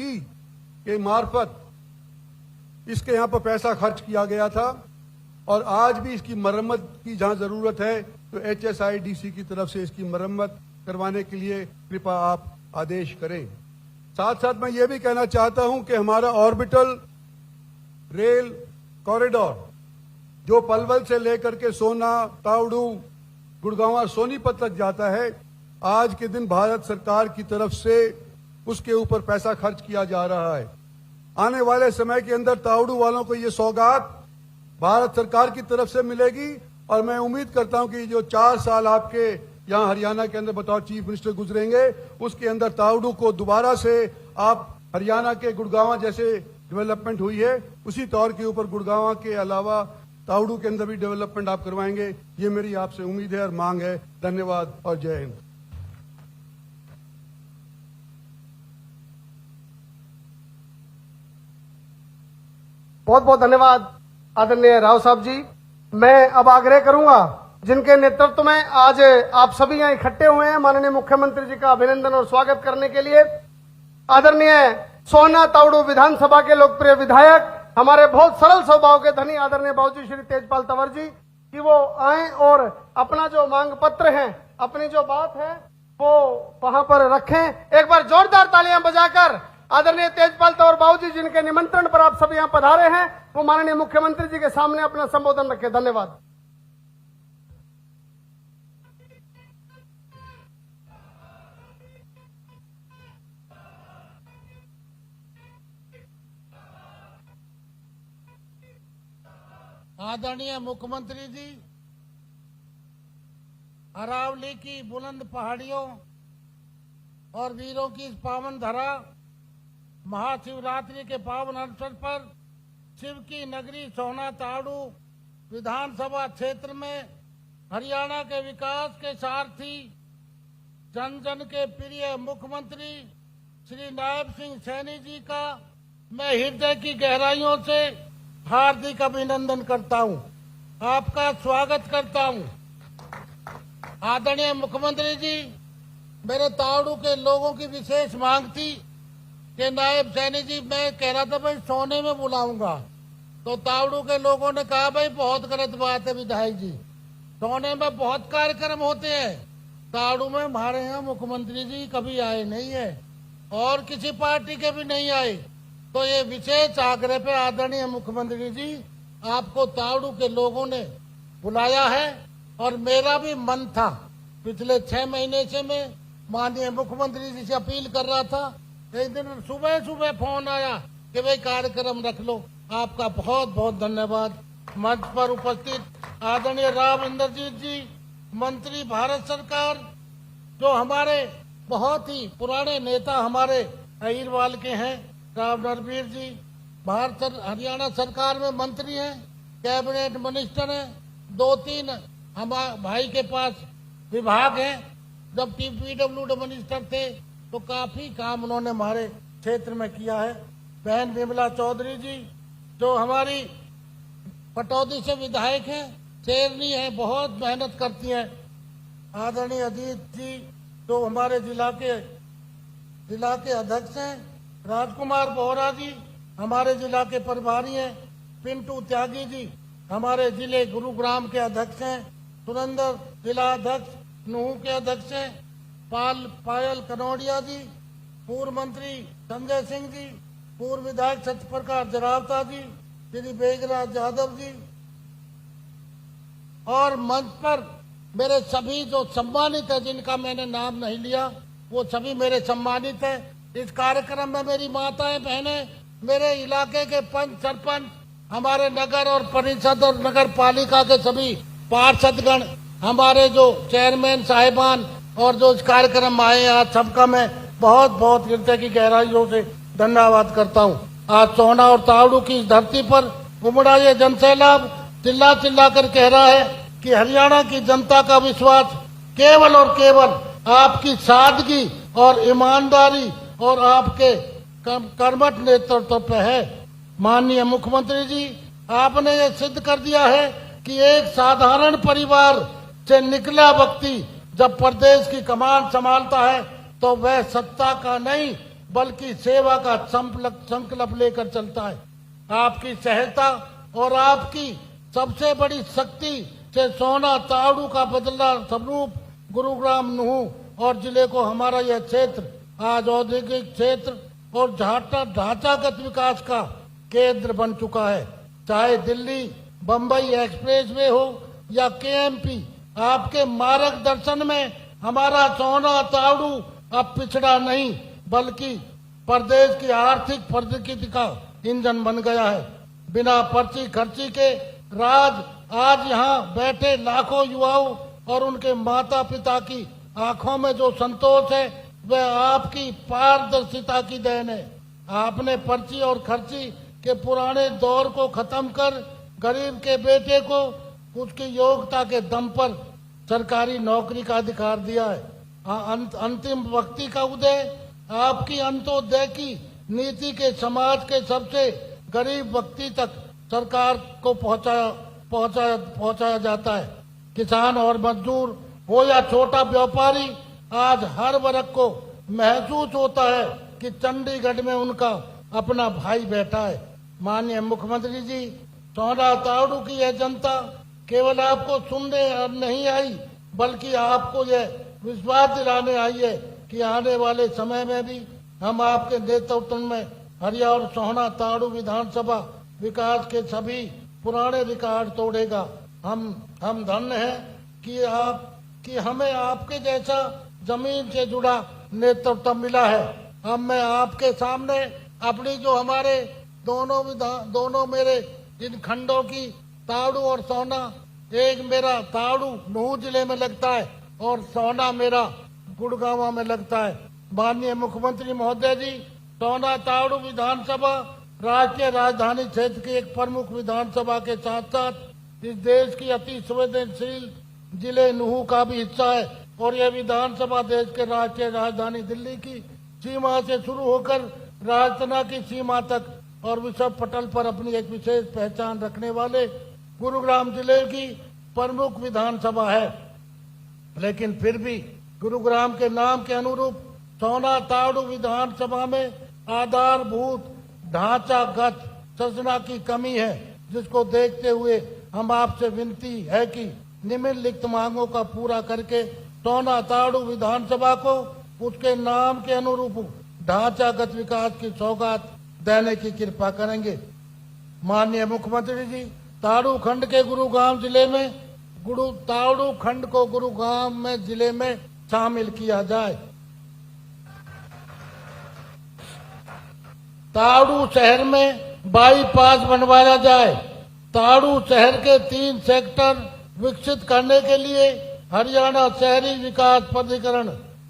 के मार्फत इसके यहाँ पर पैसा खर्च किया गया था और आज भी इसकी मरम्मत की जहां जरूरत है तो HSIDC की तरफ से इसकी मरम्मत करवाने के लिए कृपया आप आदेश करें। साथ साथ मैं ये भी कहना चाहता हूं कि हमारा ऑर्बिटल रेल कॉरिडोर जो पलवल से लेकर के सोना, तावड़ू, गुड़गांव और सोनीपत तक जाता है, आज के दिन भारत सरकार की तरफ से उसके ऊपर पैसा खर्च किया जा रहा है। आने वाले समय के अंदर तावड़ू वालों को ये सौगात भारत सरकार की तरफ से मिलेगी। और मैं उम्मीद करता हूं कि जो 4 साल आपके यहाँ हरियाणा के अंदर बतौर चीफ मिनिस्टर गुजरेंगे, उसके अंदर तावड़ू को दोबारा से आप हरियाणा के गुड़गांव जैसे डेवलपमेंट हुई है, उसी तौर के ऊपर गुड़गांव के अलावा तावड़ू के अंदर भी डेवलपमेंट आप करवाएंगे। ये मेरी आपसे उम्मीद है और मांग है। धन्यवाद और जय हिंद।
बहुत बहुत धन्यवाद आदरणीय राव साहब जी। मैं अब आग्रह करूंगा जिनके नेतृत्व में आज आप सभी यहाँ इकट्ठे हुए हैं माननीय मुख्यमंत्री जी का अभिनंदन और स्वागत करने के लिए, आदरणीय सोहना तावड़ू विधानसभा के लोकप्रिय विधायक, हमारे बहुत सरल स्वभाव के धनी आदरणीय बाबूजी श्री तेजपाल तंवर जी, कि वो आए और अपना जो मांग पत्र है, अपनी जो बात है वो वहां पर रखें। एक बार जोरदार तालियां बजाकर आदरणीय तेजपाल तंवर बाबूजी जिनके निमंत्रण पर आप सभी यहाँ पधारे हैं, वो माननीय मुख्यमंत्री जी के सामने अपना संबोधन रखें। धन्यवाद।
आदरणीय मुख्यमंत्री जी, अरावली की बुलंद पहाड़ियों और वीरों की इस पावन धरा महाशिवरात्रि के पावन अवसर पर शिव की नगरी सोहना तावड़ू विधानसभा क्षेत्र में हरियाणा के विकास के सारथी, जन जन के प्रिय मुख्यमंत्री श्री नायब सिंह सैनी जी का मैं हृदय की गहराइयों से हार्दिक अभिनंदन करता हूं, आपका स्वागत करता हूं। आदरणीय मुख्यमंत्री जी, मेरे तावड़ू के लोगों की विशेष मांग थी कि नायब सैनी जी, मैं कह रहा था भाई सोने में बुलाऊंगा, तो तावड़ू के लोगों ने कहा भाई बहुत गलत बात है विधायक जी, सोने में बहुत कार्यक्रम होते हैं, तावड़ू में हमारे यहाँ मुख्यमंत्री जी कभी आए नहीं है और किसी पार्टी के भी नहीं आए। तो ये विशेष आग्रह पे आदरणीय मुख्यमंत्री जी, आपको तावड़ू के लोगों ने बुलाया है और मेरा भी मन था, पिछले 6 महीने से मैं माननीय मुख्यमंत्री जी से अपील कर रहा था। एक दिन सुबह सुबह फोन आया कि भाई कार्यक्रम रख लो। आपका बहुत बहुत धन्यवाद। मंच पर उपस्थित आदरणीय राव इंद्रजीत जी, मंत्री भारत सरकार, जो हमारे बहुत ही पुराने नेता हमारे अहिरवाल के हैं, राव नरवीर जी, हरियाणा सरकार में मंत्री हैं, कैबिनेट मिनिस्टर हैं, 2-3 हमारे भाई के पास विभाग हैं। जब PWD मिनिस्टर थे तो काफी काम उन्होंने हमारे क्षेत्र में किया है। बहन विमला चौधरी जी, जो हमारी पटौदी से विधायक हैं, शेरनी है, बहुत मेहनत करती हैं। आदरणीय अजीत जी, जो हमारे जिला के अध्यक्ष हैं, राजकुमार बोहरा जी हमारे जिला के प्रभारी हैं, पिंटू त्यागी जी हमारे जिले गुरुग्राम के अध्यक्ष हैं, सुरेंद्र जिला अध्यक्ष नूह के अध्यक्ष हैं, पायल कनौडिया जी, पूर्व मंत्री संजय सिंह जी, पूर्व विधायक सत्यप्रकाश जरावता जी, श्री बेगराज यादव जी, और मंच पर मेरे सभी जो सम्मानित है, जिनका मैंने नाम नहीं लिया, वो सभी मेरे सम्मानित है। इस कार्यक्रम में मेरी माताएं बहनें, मेरे इलाके के पंच सरपंच, हमारे नगर और परिषद और नगर पालिका के सभी पार्षदगण, हमारे जो चेयरमैन साहिबान और जो इस कार्यक्रम में आए, आज सबका मैं बहुत बहुत हृदय की गहराइयों से धन्यवाद करता हूँ। आज सोहना और तावड़ू की इस धरती पर उमड़ा ये जनसैलाब चिल्ला चिल्ला कर कह रहा है कि हरियाणा की जनता का विश्वास केवल और केवल आपकी सादगी और ईमानदारी और आपके कर्मठ नेतृत्व पे है। माननीय मुख्यमंत्री जी, आपने ये सिद्ध कर दिया है कि एक साधारण परिवार से निकला व्यक्ति जब प्रदेश की कमान संभालता है तो वह सत्ता का नहीं बल्कि सेवा का संकल्प लेकर चलता है। आपकी सहजता और आपकी सबसे बड़ी शक्ति से सोहना तावड़ू का बदला स्वरूप गुरुग्राम नूह और जिले को हमारा यह क्षेत्र आज औद्योगिक क्षेत्र और ढांचागत विकास का केंद्र बन चुका है। चाहे दिल्ली बम्बई एक्सप्रेसवे हो या KMP, आपके मार्गदर्शन में हमारा सोहना तावड़ू अब पिछड़ा नहीं बल्कि प्रदेश की आर्थिक प्रगति का इंजन बन गया है। बिना पर्ची खर्ची के आज यहाँ बैठे लाखों युवाओं और उनके माता पिता की आंखों में जो संतोष है वह आपकी पारदर्शिता की देन है। आपने पर्ची और खर्ची के पुराने दौर को खत्म कर गरीब के बेटे को उसकी योग्यता के दम पर सरकारी नौकरी का अधिकार दिया है। अंतिम व्यक्ति का उदय आपकी अंत्योदय की नीति के समाज के सबसे गरीब व्यक्ति तक सरकार को पहुंचाया जाता है। किसान और मजदूर हो या छोटा व्यापारी, आज हर वर्ग को महसूस होता है कि चंडीगढ़ में उनका अपना भाई बैठा है। माननीय मुख्यमंत्री जी, सोना तावड़ू की यह जनता केवल आपको सुनने नहीं आई बल्कि आपको यह विश्वास दिलाने आई है कि आने वाले समय में भी हम आपके नेतृत्व में हरिया और सोहना तावड़ू विधानसभा विकास के सभी पुराने रिकॉर्ड तोड़ेगा। हम धन्य हैं कि हमें आपके जैसा जमीन से जुड़ा नेतृत्व मिला है। अब मैं आपके सामने अपनी जो हमारे दोनों मेरे इन खंडों की तावड़ू और सोना, एक मेरा तावड़ू नूह जिले में लगता है और सोना मेरा गुड़गांव में लगता है। माननीय मुख्यमंत्री महोदय जी, सोना तावड़ू विधानसभा राष्ट्रीय राजधानी क्षेत्र की एक प्रमुख विधानसभा के साथ साथ इस देश की अति संवेदनशील जिले नूह का भी हिस्सा है और यह विधानसभा देश के राष्ट्रीय राजधानी दिल्ली की सीमा से शुरू होकर राजस्थान की सीमा तक और विश्व पटल पर अपनी एक विशेष पहचान रखने वाले गुरुग्राम जिले की प्रमुख विधानसभा है। लेकिन फिर भी गुरुग्राम के नाम के अनुरूप सोना तावड़ू विधानसभा में आधारभूत ढांचागत संरचना की कमी है, जिसको देखते हुए हम आपसे विनती है कि निम्नलिखित मांगों का पूरा करके सोना तावड़ू विधानसभा को उसके नाम के अनुरूप ढांचागत विकास की सौगात देने की कृपा करेंगे। माननीय मुख्यमंत्री जी, तावड़ू खंड के गुरुग्राम जिले में तावड़ू खंड को गुरुग्राम में जिले में शामिल किया जाए। तावड़ू शहर में बाईपास बनवाया जाए। तावड़ू शहर के 3 सेक्टर विकसित करने के लिए हरियाणा शहरी विकास प्राधिकरण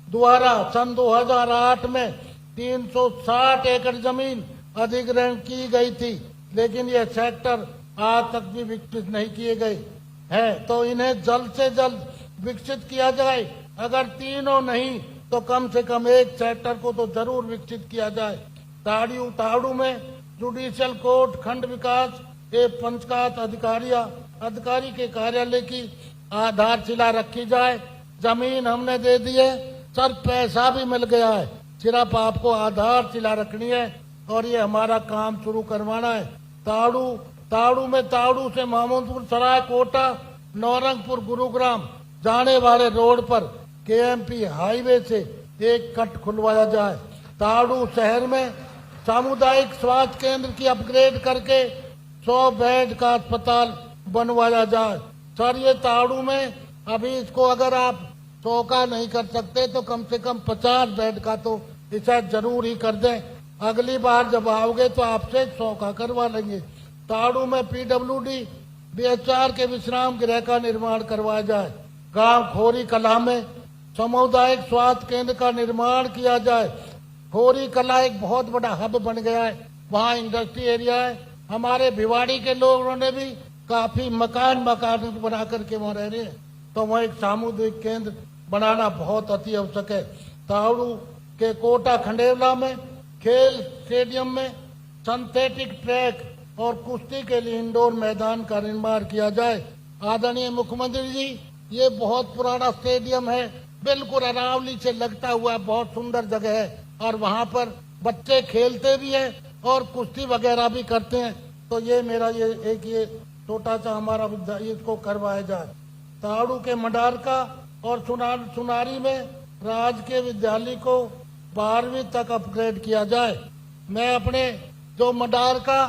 द्वारा सन 2008 में 360 एकड़ जमीन अधिग्रहण की गई थी, लेकिन ये सेक्टर आज तक भी विकसित नहीं किए गए हैं, तो इन्हें जल्द से जल्द विकसित किया जाए। अगर तीनों नहीं तो कम से कम एक सेक्टर को तो जरूर विकसित किया जाए। तावड़ू में जुडिशियल कोर्ट, खंड विकास एवं पंचायत अधिकारी के कार्यालय की आधारशिला रखी जाए। जमीन हमने दे दी है सर, पैसा भी मिल गया है, सिर्फ आपको आधारशिला रखनी है और ये हमारा काम शुरू करवाना है। तावड़ू में तावड़ू से महमूदपुर सराय, कोटा, नौरंगपुर, गुरुग्राम जाने वाले रोड पर केएमपी हाईवे से एक कट खुलवाया जाए। तावड़ू शहर में सामुदायिक स्वास्थ्य केंद्र की अपग्रेड करके 100 बेड का अस्पताल बनवाया जाए। सर, ये तावड़ू में अभी इसको अगर आप 100 का नहीं कर सकते तो कम से कम 50 बेड का तो इसे जरूर ही कर दें। अगली बार जब आओगे तो आपसे 100 का करवा लेंगे। तावड़ू में पीडब्ल्यूडी बीएचआर के विश्राम गृह का निर्माण करवाया जाए। गांव खोरी कला में सामुदायिक स्वास्थ्य केंद्र का निर्माण किया जाए। खोरी कला एक बहुत बड़ा हब बन गया है, वहाँ इंडस्ट्री एरिया है। हमारे भिवाड़ी के लोगों ने भी काफी मकान बना करके वहाँ रह रहे हैं, तो वहाँ एक सामुदायिक केंद्र बनाना बहुत अति आवश्यक है। तावड़ू के कोटा खंडेवला में खेल स्टेडियम में सिंथेटिक ट्रैक और कुश्ती के लिए इंडोर मैदान का निर्माण किया जाए। आदरणीय मुख्यमंत्री जी, ये बहुत पुराना स्टेडियम है, बिल्कुल अरावली से लगता हुआ बहुत सुंदर जगह है और वहाँ पर बच्चे खेलते भी हैं और कुश्ती वगैरह भी करते हैं। तो ये मेरा ये छोटा सा हमारा इसको करवाया जाए। तावड़ू के मडारका और सुनारी में राजकीय विद्यालय को 12वीं तक अपग्रेड किया जाए। मैं अपने जो मडारका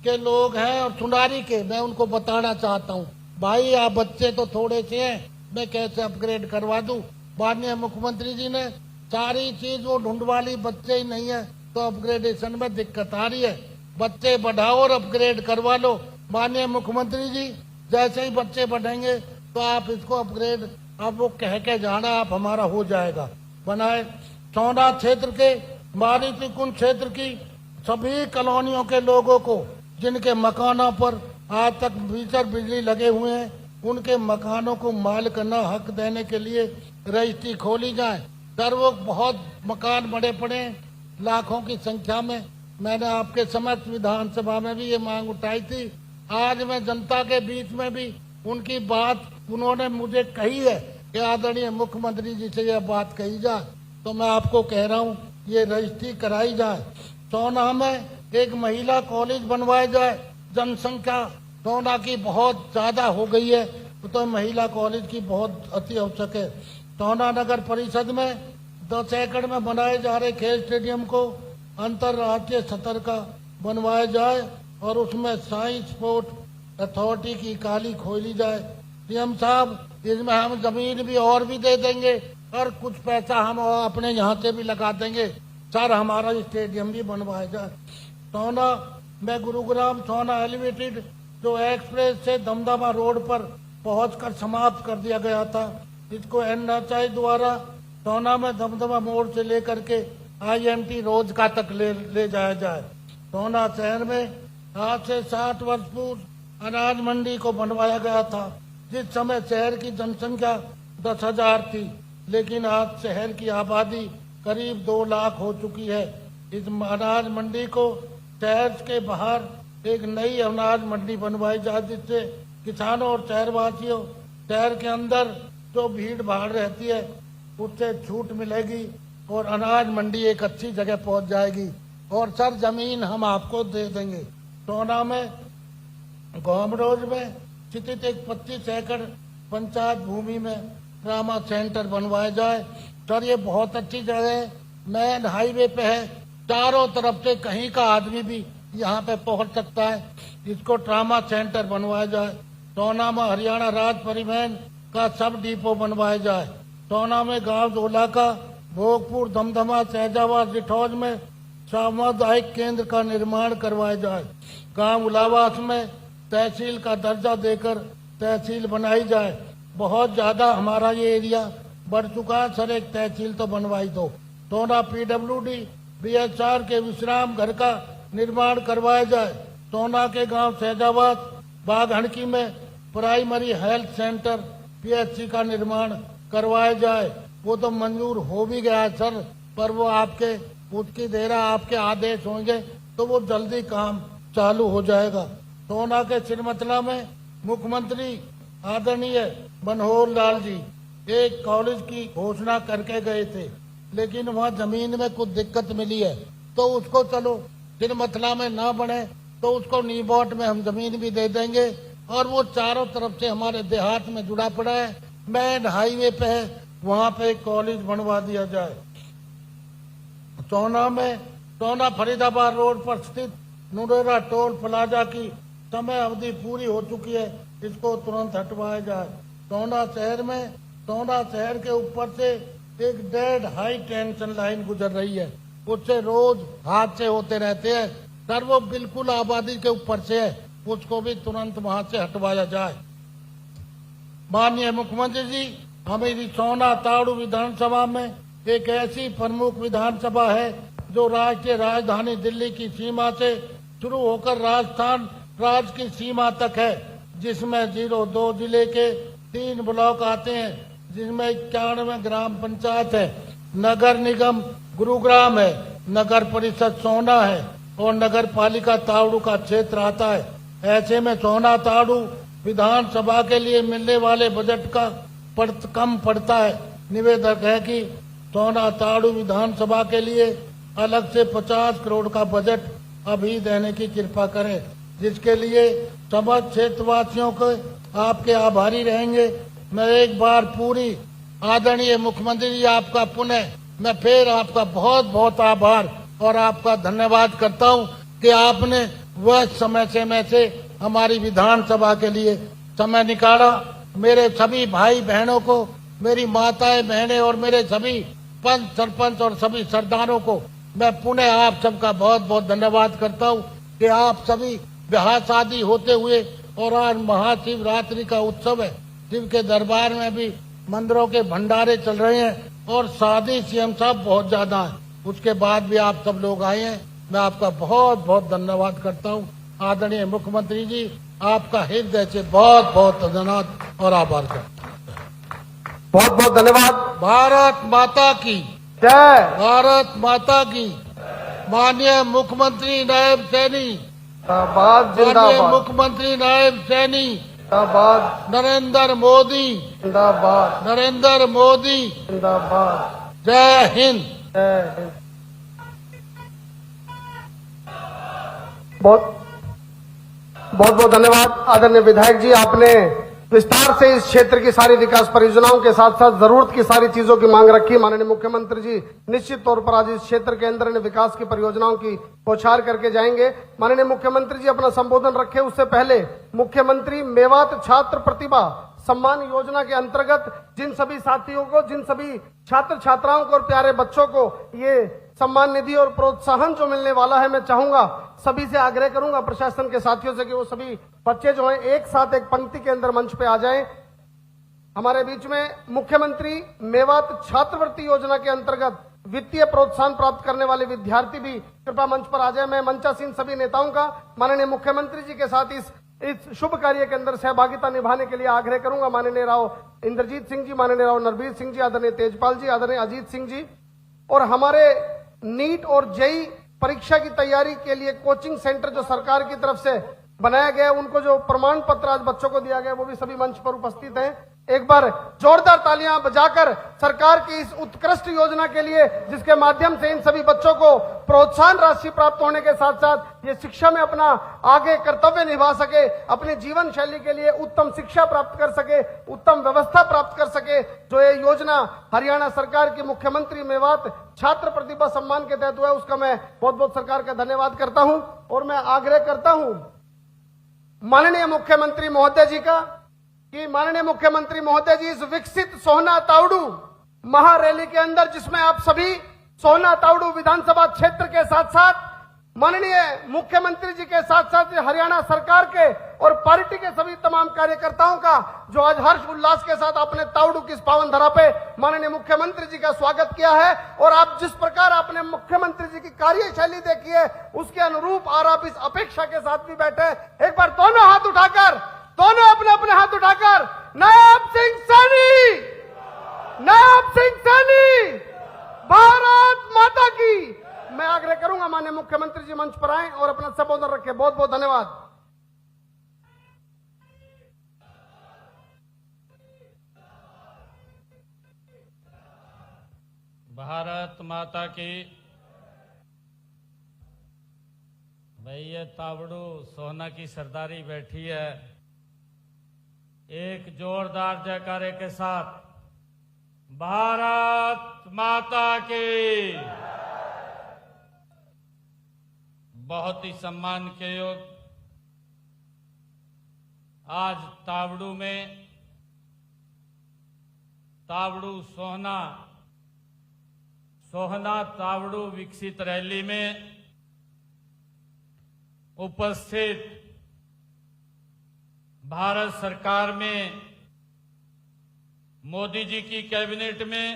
के लोग हैं और सुनारी के, मैं उनको बताना चाहता हूँ, भाई आप बच्चे तो थोड़े से हैं, मैं कैसे अपग्रेड करवा दूं। माननीय मुख्यमंत्री जी ने सारी चीज वो ढूंढवा ली, बच्चे ही नहीं है तो अपग्रेडेशन में दिक्कत आ रही है। बच्चे बढ़ाओ और अपग्रेड करवा लो। माननीय मुख्यमंत्री जी, जैसे ही बच्चे बढ़ेंगे तो आप इसको अपग्रेड, अब वो कह के जाना, आप हमारा हो जाएगा बनाए। चौना क्षेत्र के मारीती कुंड क्षेत्र की सभी कॉलोनियों के लोगों को जिनके मकानों पर आज तक मीटर बिजली लगे हुए हैं, उनके मकानों को मालिकाना हक देने के लिए रजिस्ट्री खोली जाए। सर, वो बहुत मकान बड़े पड़े हैं, लाखों की संख्या में। मैंने आपके समक्ष विधानसभा में भी ये मांग उठाई थी। आज मैं जनता के बीच में भी उनकी बात उन्होंने मुझे कही है कि आदरणीय मुख्यमंत्री जी से यह बात कही जाए, तो मैं आपको कह रहा हूँ ये रजिस्ट्री कराई जाए। सोना में एक महिला कॉलेज बनवाया जाए। जनसंख्या सोना की बहुत ज्यादा हो गई है, तो महिला कॉलेज की बहुत अति आवश्यक है। सोना नगर परिषद में 10 एकड़ में बनाए जा रहे खेल स्टेडियम को अंतर्राष्ट्रीय स्तर का बनवाया जाए और उसमें साइंस स्पोर्ट अथॉरिटी की इकाई खोली जाए। सीएम साहब, इसमें हम जमीन भी और भी दे देंगे और कुछ पैसा हम अपने यहाँ से भी लगा देंगे। सर, हमारा स्टेडियम भी बनवाया जाए। सोना में गुरुग्राम सोना एलिवेटेड जो एक्सप्रेस से दमदमा रोड पर पहुंचकर समाप्त कर दिया गया था, इसको NHAI द्वारा सोना में दमदमा मोड़ से लेकर के IMT रोजका तक ले जाया जाए। सोना शहर में आज से 60 वर्ष पूर्व अनाज मंडी को बनवाया गया था, जिस समय शहर की जनसंख्या 10,000 थी, लेकिन आज शहर की आबादी करीब 2 लाख हो चुकी है। इस अनाज मंडी को शहर के बाहर एक नई अनाज मंडी बनवाई जाए, जिससे किसानों और शहरवासियों शहर के अंदर जो भीड़ भाड़ रहती है उससे छूट मिलेगी और अनाज मंडी एक अच्छी जगह पहुंच जाएगी। और सर, जमीन हम आपको दे देंगे। सोना में गोमरोज में स्थित एक 25 एकड़ पंचायत भूमि में ट्रामा सेंटर बनवाया जाए। सर, ये बहुत अच्छी जगह है, मेन हाईवे पे है, चारों तरफ से कहीं का आदमी भी यहाँ पे पहुंच सकता है। इसको ट्रामा सेंटर बनवाया जाए। सोना में हरियाणा राज्य परिवहन का सब डिपो बनवाया जाए। सोना में गांव झोला का, भोगपुर, दमदमा, शहजाबाद, रिठौज में सामुदायिक केंद्र का निर्माण करवाया जाए। गांव उलावास में तहसील का दर्जा देकर तहसील बनाई जाए। बहुत ज्यादा हमारा ये एरिया बढ़ चुका है सर, एक तहसील तो बनवाई दो। सोना PWD BHR के विश्राम घर का निर्माण करवाया जाए। सोना के गांव शहजाबाद बाघहणकी में प्राइमरी हेल्थ सेंटर PHC का निर्माण करवाया जाए। वो तो मंजूर हो भी गया है सर, पर वो आपके उसकी देरा आपके आदेश होंगे तो वो जल्दी काम चालू हो जाएगा। सोना के सिरमतला में मुख्यमंत्री आदरणीय मनोहर लाल जी एक कॉलेज की घोषणा करके गए थे, लेकिन वहाँ जमीन में कुछ दिक्कत मिली है, तो उसको चलो सिरमतला में ना बने तो उसको नीबोट में हम जमीन भी दे देंगे। और वो चारों तरफ से हमारे देहात में जुड़ा पड़ा है, मेन हाईवे पे है, वहाँ पे एक कॉलेज बनवा दिया जाए। सोना फरीदाबाद रोड पर स्थित नुरेरा टोल प्लाजा की समय अवधि पूरी हो चुकी है, इसको तुरंत हटवाया जाए। सोना शहर के ऊपर से एक डेड हाई टेंशन लाइन गुजर रही है, उससे रोज हादसे होते रहते हैं सर, वो बिल्कुल आबादी के ऊपर से है, उसको भी तुरंत वहां से हटवाया जाए। माननीय मुख्यमंत्री जी, हमारी सोना ताड़ू विधानसभा में एक ऐसी प्रमुख विधानसभा है जो राष्ट्रीय राजधानी दिल्ली की सीमा से शुरू होकर राजस्थान राज्य की सीमा तक है, जिसमें 02 जिले के 3 ब्लॉक आते हैं, जिसमें 91 ग्राम पंचायत है। नगर निगम गुरुग्राम है, नगर परिषद सोना है और नगर पालिका ताड़ू का क्षेत्र आता है। ऐसे में सोना ताड़ू विधानसभा के लिए मिलने वाले बजट का कम पड़ता है। निवेदक है कि सोना ताड़ू विधानसभा के लिए अलग से 50 करोड़ का बजट अभी देने की कृपा करें, जिसके लिए समस्त क्षेत्रवासियों को आपके आभारी रहेंगे। मैं एक बार पूरी आदरणीय मुख्यमंत्री जी आपका पुनः मैं फिर आपका बहुत बहुत आभार और आपका धन्यवाद करता हूं कि आपने वह समय से में से हमारी विधानसभा के लिए समय निकाला। मेरे सभी भाई बहनों को, मेरी माताएं बहनें और मेरे सभी पंच सरपंच और सभी सरदारों को मैं पुनः आप सबका बहुत बहुत धन्यवाद करता हूं कि आप सभी ब्याह शादी होते हुए और आज महाशिवरात्रि का उत्सव है। शिव के दरबार में भी मंदिरों के भंडारे चल रहे हैं और शादी सीएम साहब बहुत ज्यादा है। उसके बाद भी आप सब लोग आए हैं, मैं आपका बहुत बहुत धन्यवाद करता हूँ। आदरणीय मुख्यमंत्री जी, आपका हृदय से बहुत बहुत धन्यवाद और आभार करता हूँ।
बहुत बहुत धन्यवाद।
भारत माता की
जय।
भारत माता की। माननीय मुख्यमंत्री नायब सैनी,
जिंदाबाद
माननीय
जिंदाबाद
मुख्यमंत्री नायब सैनी,
जिंदाबाद
नरेंद्र मोदी,
जिंदाबाद
नरेंद्र मोदी,
जिंदाबाद।
जय हिंद।
जय हिंद। बहुत बहुत धन्यवाद आदरणीय विधायक जी, आपने विस्तार से इस क्षेत्र की सारी विकास परियोजनाओं के साथ साथ जरूरत की सारी चीजों की मांग रखी। माननीय मुख्यमंत्री जी निश्चित तौर पर आज इस क्षेत्र के अंदर विकास की परियोजनाओं की बौछार करके जाएंगे। माननीय मुख्यमंत्री जी अपना संबोधन रखे उससे पहले मुख्यमंत्री मेवात छात्र प्रतिभा सम्मान योजना के अंतर्गत जिन सभी साथियों को, जिन सभी छात्र छात्राओं को और प्यारे बच्चों को ये सम्मान निधि और प्रोत्साहन जो मिलने वाला है, मैं चाहूंगा सभी से आग्रह करूंगा प्रशासन के साथियों से कि वो सभी बच्चे जो हैं एक साथ एक पंक्ति के अंदर मंच पे आ जाएं। हमारे बीच में मुख्यमंत्री मेवात छात्रवृत्ति योजना के अंतर्गत वित्तीय प्रोत्साहन प्राप्त करने वाले विद्यार्थी भी कृपया मंच पर आ जाए। मैं मंचासीन सभी नेताओं का माननीय मुख्यमंत्री जी के साथ इस शुभ कार्य के अंदर सहभागिता निभाने के लिए आग्रह करूंगा। माननीय राव इंद्रजीत सिंह जी, माननीय राव नरबीर सिंह जी, आदरणीय तेजपाल जी, आदरणीय अजीत सिंह जी, और हमारे नीट और जेई परीक्षा की तैयारी के लिए कोचिंग सेंटर जो सरकार की तरफ से बनाया गया, उनको जो प्रमाण पत्र आज बच्चों को दिया गया, वो भी सभी मंच पर उपस्थित हैं। एक बार जोरदार तालियां बजाकर सरकार की इस उत्कृष्ट योजना के लिए, जिसके माध्यम से इन सभी बच्चों को प्रोत्साहन राशि प्राप्त होने के साथ साथ ये शिक्षा में अपना आगे कर्तव्य निभा सके, अपनी जीवन शैली के लिए उत्तम शिक्षा प्राप्त कर सके, उत्तम व्यवस्था प्राप्त कर सके, जो ये योजना हरियाणा सरकार की मुख्यमंत्री मेवात छात्र प्रतिभा सम्मान के तहत हुआ है, उसका मैं बहुत बहुत सरकार का धन्यवाद करता हूं। और मैं आग्रह करता हूं माननीय मुख्यमंत्री महोदय जी का कि माननीय मुख्यमंत्री महोदय जी इस विकसित सोहना तावड़ू महारैली के अंदर, जिसमें आप सभी सोहना तावड़ू विधानसभा क्षेत्र के साथ साथ माननीय मुख्यमंत्री जी के साथ साथ हरियाणा सरकार के और पार्टी के सभी तमाम कार्यकर्ताओं का जो आज हर्ष उल्लास के साथ आपने तावड़ू की इस पावन धरा पे माननीय मुख्यमंत्री जी का स्वागत किया है, और आप जिस प्रकार आपने मुख्यमंत्री जी की कार्यशैली देखी है उसके अनुरूप और आप इस अपेक्षा के साथ भी बैठे। एक बार दोनों हाथ उठाकर, दोनों अपने अपने हाथ उठाकर नायब सिंह सैनी, नायब सिंह सैनी, भारत माता की। मैं आग्रह करूंगा माननीय मुख्यमंत्री जी मंच पर आएं और अपना संबोधन रखें। बहुत बहुत धन्यवाद।
भारत माता की। भाई ये तावड़ू सोहना की सरदारी बैठी है, एक जोरदार जयकारे के साथ भारत माता की। बहुत ही सम्मान के योग आज तावड़ू में तावड़ू सोहना तावड़ू विकसित रैली में उपस्थित भारत सरकार में मोदी जी की कैबिनेट में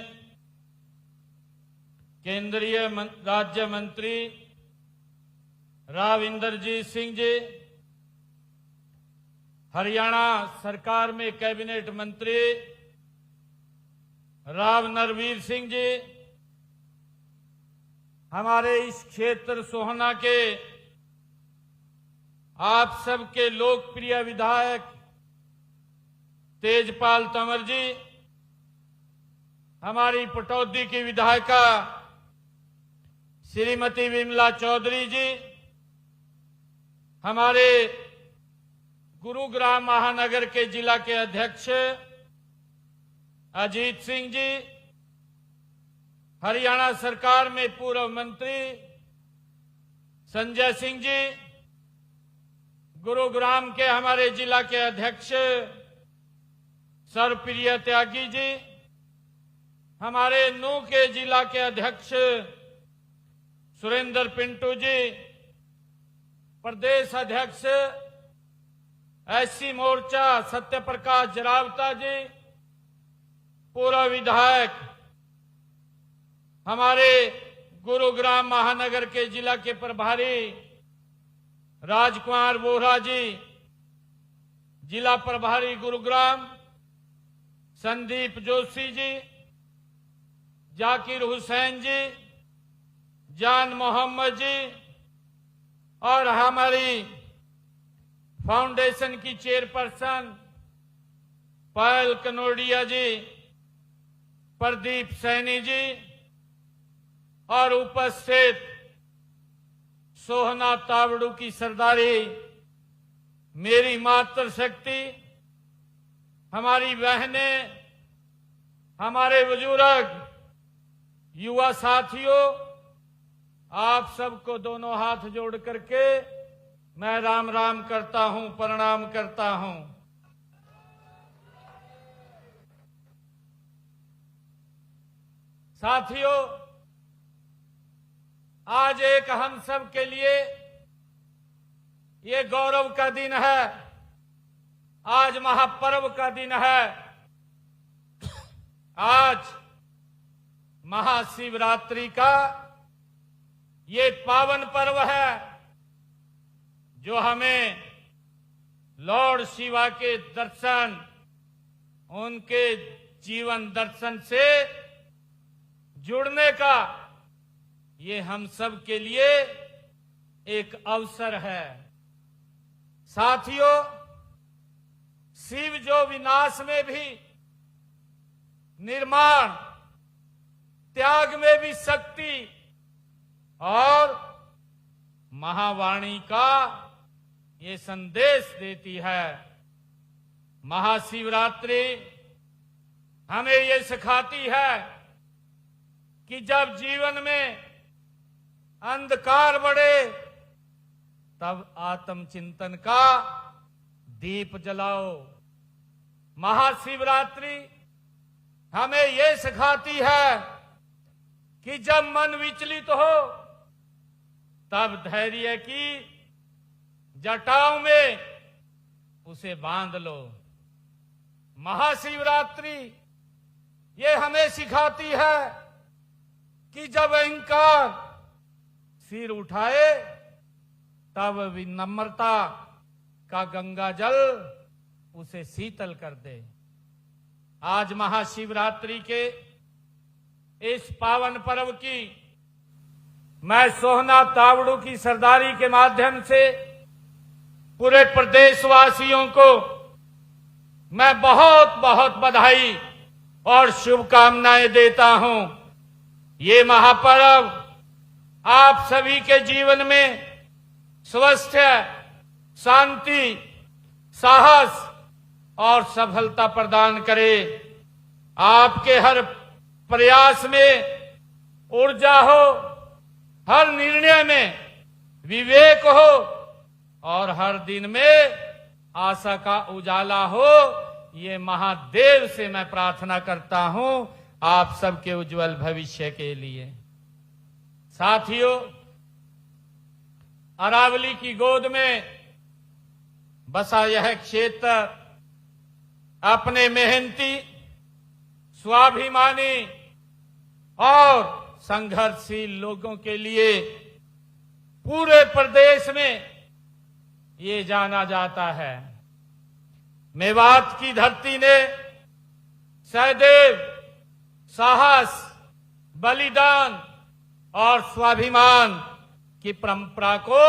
केंद्रीय राज्य मंत्री राव इंद्रजीत सिंह जी, हरियाणा सरकार में कैबिनेट मंत्री राव नरबीर सिंह जी, हमारे इस क्षेत्र सोहना के आप सबके लोकप्रिय विधायक तेजपाल तंवर जी, हमारी पटौदी की विधायिका श्रीमती विमला चौधरी जी, हमारे गुरुग्राम महानगर के जिला के अध्यक्ष अजीत सिंह जी, हरियाणा सरकार में पूर्व मंत्री संजय सिंह जी, गुरुग्राम के हमारे जिला के अध्यक्ष सर्वप्रिय त्यागी जी, हमारे नू के जिला के अध्यक्ष सुरेंद्र पिंटू जी, प्रदेश अध्यक्ष एससी मोर्चा सत्य प्रकाश जरावता जी, पूर्व विधायक हमारे गुरुग्राम महानगर के जिला के प्रभारी राजकुमार बोहरा जी, जिला प्रभारी गुरुग्राम संदीप जोशी जी, जाकिर हुसैन जी, जान मोहम्मद जी और हमारी फाउंडेशन की चेयरपर्सन पायल कनोडिया जी, प्रदीप सैनी जी और उपस्थित सोहना तावड़ू की सरदारी, मेरी मातृशक्ति, हमारी बहनें, हमारे बुजुर्ग, युवा साथियों, आप सबको दोनों हाथ जोड़ करके मैं राम राम करता हूं, प्रणाम करता हूं। साथियों, आज एक हम सब के लिए ये गौरव का दिन है, आज महापर्व का दिन है। आज महाशिवरात्रि का ये पावन पर्व है जो हमें लॉर्ड शिवा के दर्शन, उनके जीवन दर्शन से जुड़ने का ये हम सब के लिए एक अवसर है। साथियों, शिव जो विनाश में भी, निर्माण त्याग में भी शक्ति और महावाणी का ये संदेश देती है। महाशिवरात्रि हमें ये सिखाती है कि जब जीवन में अंधकार बढ़े तब आत्मचिंतन का दीप जलाओ। महाशिवरात्रि हमें ये सिखाती है कि जब मन विचलित हो तब धैर्य की जटाओं में उसे बांध लो। महाशिवरात्रि ये हमें सिखाती है कि जब अहंकार सिर उठाए तब विनम्रता का गंगा जल उसे शीतल कर दे। आज महाशिवरात्रि के इस पावन पर्व की मैं सोहना तावड़ू की सरदारी के माध्यम से पूरे प्रदेशवासियों को मैं बहुत बहुत बधाई और शुभकामनाएं देता हूं। ये महापर्व आप सभी के जीवन में स्वास्थ्य, शांति, साहस और सफलता प्रदान करे। आपके हर प्रयास में ऊर्जा हो, हर निर्णय में विवेक हो और हर दिन में आशा का उजाला हो। ये महादेव से मैं प्रार्थना करता हूं आप सबके उज्जवल भविष्य के लिए। साथियों, अरावली की गोद में बसा यह क्षेत्र अपने मेहनती, स्वाभिमानी और संघर्षशील लोगों के लिए पूरे प्रदेश में ये जाना जाता है। मेवात की धरती ने सदैव साहस, बलिदान और स्वाभिमान की परंपरा को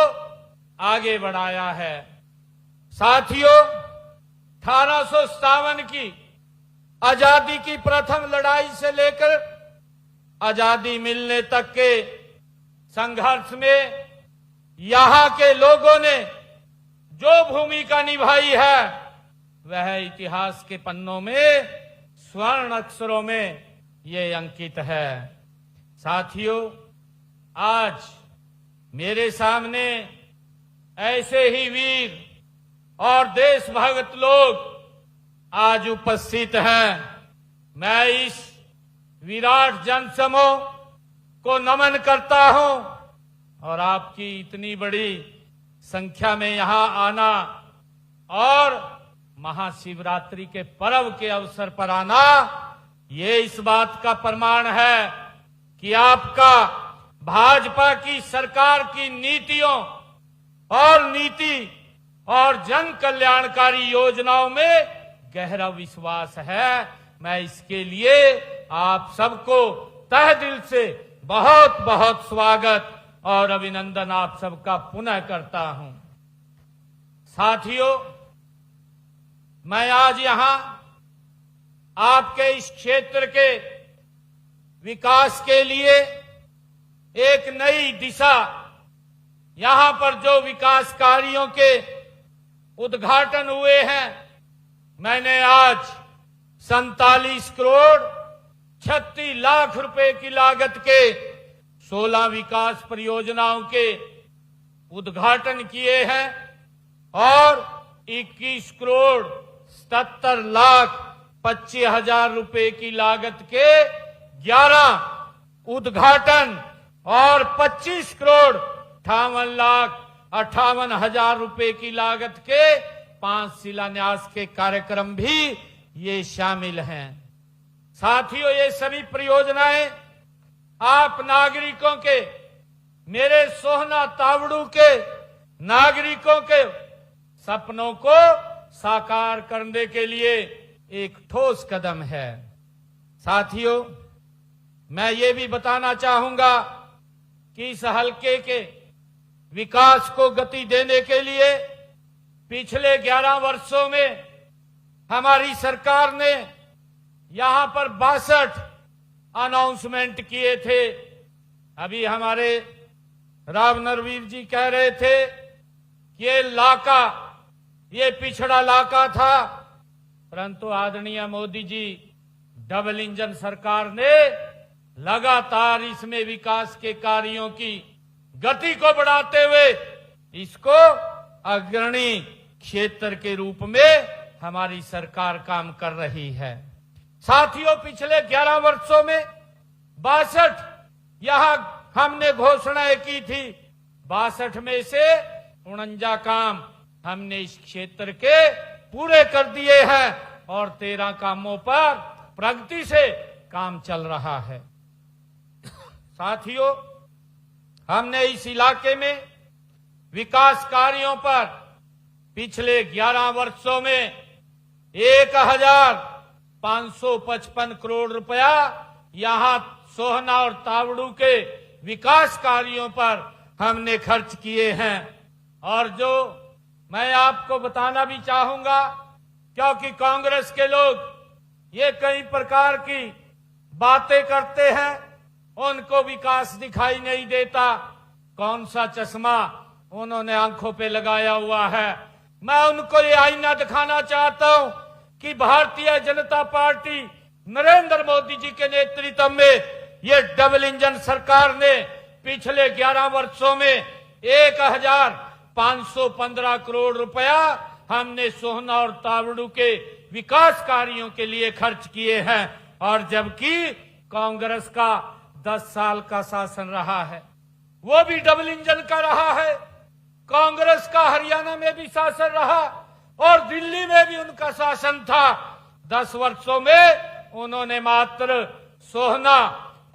आगे बढ़ाया है। साथियों, 1857 की आजादी की प्रथम लड़ाई से लेकर आजादी मिलने तक के संघर्ष में यहां के लोगों ने जो भूमिका निभाई है वह इतिहास के पन्नों में स्वर्ण अक्षरों में ये अंकित है। साथियों, आज मेरे सामने ऐसे ही वीर और देशभक्त लोग आज उपस्थित हैं। मैं इस विराट जनसमूह को नमन करता हूं और आपकी इतनी बड़ी संख्या में यहां आना और महाशिवरात्रि के पर्व के अवसर पर आना, ये इस बात का प्रमाण है कि आपका भाजपा की सरकार की नीतियों और जन कल्याणकारी योजनाओं में गहरा विश्वास है। मैं इसके लिए आप सबको तहे दिल से बहुत बहुत स्वागत और अभिनंदन आप सबका पुनः करता हूं। साथियों, मैं आज यहां आपके इस क्षेत्र के विकास के लिए एक नई दिशा, यहां पर जो विकास कार्यों के उद्घाटन हुए हैं, मैंने आज 47 करोड़ 36 लाख रुपए की लागत के 16 विकास परियोजनाओं के उद्घाटन किए हैं और 21 करोड़ 77 लाख 25 हजार रुपए की लागत के 11 उद्घाटन और 25 करोड़ 58 लाख 58 हजार रुपए की लागत के 5 शिलान्यास के कार्यक्रम भी ये शामिल हैं। साथियों, ये सभी परियोजनाएं आप नागरिकों के, मेरे सोहना तावड़ू के नागरिकों के सपनों को साकार करने के लिए एक ठोस कदम है। साथियों, मैं ये भी बताना चाहूंगा कि इस हलके के विकास को गति देने के लिए पिछले 11 वर्षों में हमारी सरकार ने यहां पर 62 अनाउंसमेंट किए थे। अभी हमारे राव नरवीर जी कह रहे थे कि ये पिछड़ा इलाका था, परंतु आदरणीय मोदी जी डबल इंजन सरकार ने लगातार इसमें विकास के कार्यों की गति को बढ़ाते हुए इसको अग्रणी क्षेत्र के रूप में हमारी सरकार काम कर रही है। साथियों, पिछले 11 वर्षों में 62 यहां हमने घोषणाएं की थी। 62 में से 49 काम हमने इस क्षेत्र के पूरे कर दिए हैं और 13 कामों पर प्रगति से काम चल रहा है। साथियों, हमने इस इलाके में विकास कार्यों पर पिछले 11 वर्षों में 1555 करोड़ रुपया यहां सोहना और तावड़ू के विकास कार्यों पर हमने खर्च किए हैं। और जो मैं आपको बताना भी चाहूंगा, क्योंकि कांग्रेस के लोग ये कई प्रकार की बातें करते हैं, उनको विकास दिखाई नहीं देता। कौन सा चश्मा उन्होंने आंखों पे लगाया हुआ है। मैं उनको ये आईना दिखाना चाहता हूं कि भारतीय जनता पार्टी नरेंद्र मोदी जी के नेतृत्व में ये डबल इंजन सरकार ने पिछले 11 वर्षों में 1515 करोड़ रुपया हमने सोहना और तावड़ू के विकास कार्यों के लिए खर्च किए हैं। और जबकि कांग्रेस का 10 साल का शासन रहा है, वो भी डबल इंजन का रहा है। कांग्रेस का हरियाणा में भी शासन रहा और दिल्ली में भी उनका शासन था। 10 वर्षों में उन्होंने मात्र सोहना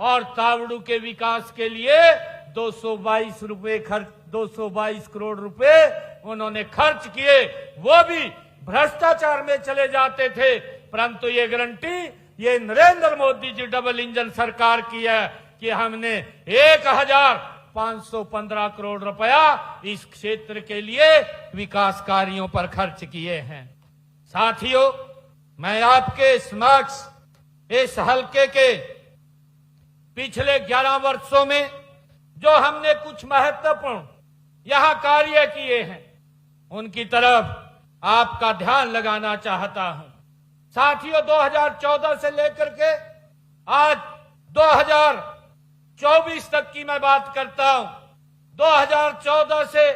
और तावड़ू के विकास के लिए 222 करोड़ रुपए उन्होंने खर्च किए। वो भी भ्रष्टाचार में चले जाते थे, परंतु ये गारंटी ये नरेंद्र मोदी जी डबल इंजन सरकार की है कि हमने 1515 करोड़ रुपया इस क्षेत्र के लिए विकास कार्यों पर खर्च किए हैं। साथियों, मैं आपके समक्ष इस हलके के पिछले 11 वर्षों में जो हमने कुछ महत्वपूर्ण यहां कार्य किए हैं, उनकी तरफ आपका ध्यान लगाना चाहता हूं। साथियों, 2014 से लेकर के आज 2024 तक की मैं बात करता हूं। 2014 से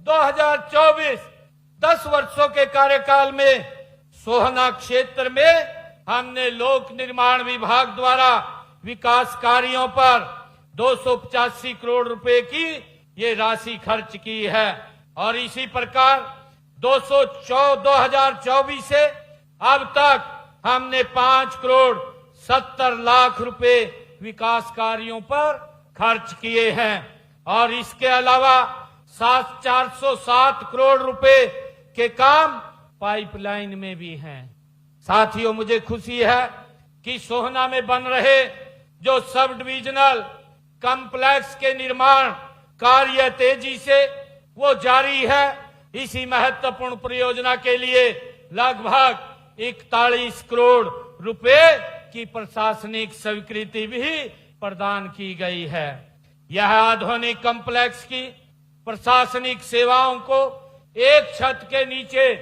2024 10 वर्षों के कार्यकाल में सोहना क्षेत्र में हमने लोक निर्माण विभाग द्वारा विकास कार्यों पर 285 करोड़ रुपए की ये राशि खर्च की है और इसी प्रकार 2024 से अब तक हमने 5 करोड़ 70 लाख रुपए विकास कार्यों पर खर्च किए हैं और इसके अलावा 407 करोड़ रुपए के काम पाइपलाइन में भी हैं। साथियों, मुझे खुशी है कि सोहना में बन रहे जो सब डिविजनल कॉम्प्लेक्स के निर्माण कार्य तेजी से वो जारी है। इसी महत्वपूर्ण परियोजना के लिए लगभग 41 करोड़ रुपए की प्रशासनिक स्वीकृति भी प्रदान की गई है। यह आधुनिक कॉम्प्लेक्स की प्रशासनिक सेवाओं को एक छत के नीचे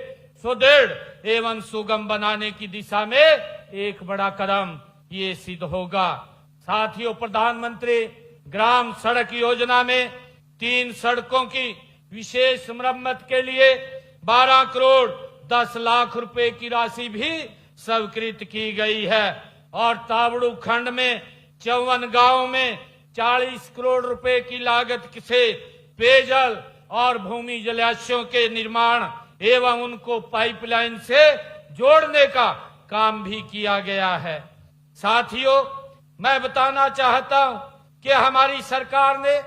सुदृढ़ एवं सुगम बनाने की दिशा में एक बड़ा कदम ये सिद्ध होगा। साथियों, प्रधानमंत्री ग्राम सड़क योजना में 3 सड़कों की विशेष मरम्मत के लिए 12 करोड़ 10 लाख रुपए की राशि भी स्वीकृत की गई है और तावड़ू खंड में 54 गांवों में 40 करोड़ रुपए की लागत से पेयजल और भूमि जलाशयों के निर्माण एवं उनको पाइपलाइन से जोड़ने का काम भी किया गया है। साथियों, मैं बताना चाहता हूं कि हमारी सरकार ने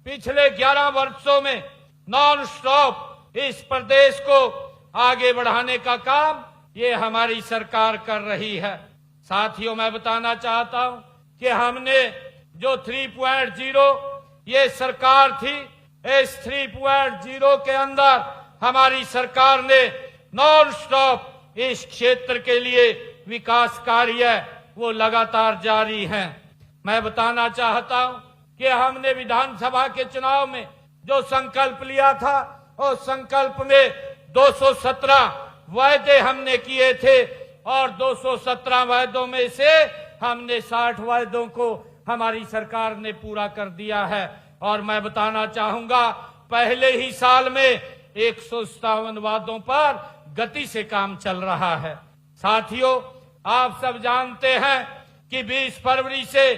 पिछले 11 वर्षों में नॉन स्टॉप इस प्रदेश को आगे बढ़ाने का काम ये हमारी सरकार कर रही है। साथियों, मैं बताना चाहता हूं कि हमने जो 3.0 ये सरकार थी, इस 3.0 के अंदर हमारी सरकार ने नॉन स्टॉप इस क्षेत्र के लिए विकास कार्य वो लगातार जारी हैं। मैं बताना चाहता हूं कि हमने विधानसभा के चुनाव में जो संकल्प लिया था और संकल्प में 217 वायदे हमने किए थे और 217 वायदों में से हमने 60 वायदों को हमारी सरकार ने पूरा कर दिया है और मैं बताना चाहूंगा पहले ही साल में 157 वादों पर गति से काम चल रहा है। साथियों, आप सब जानते हैं कि 20 फरवरी से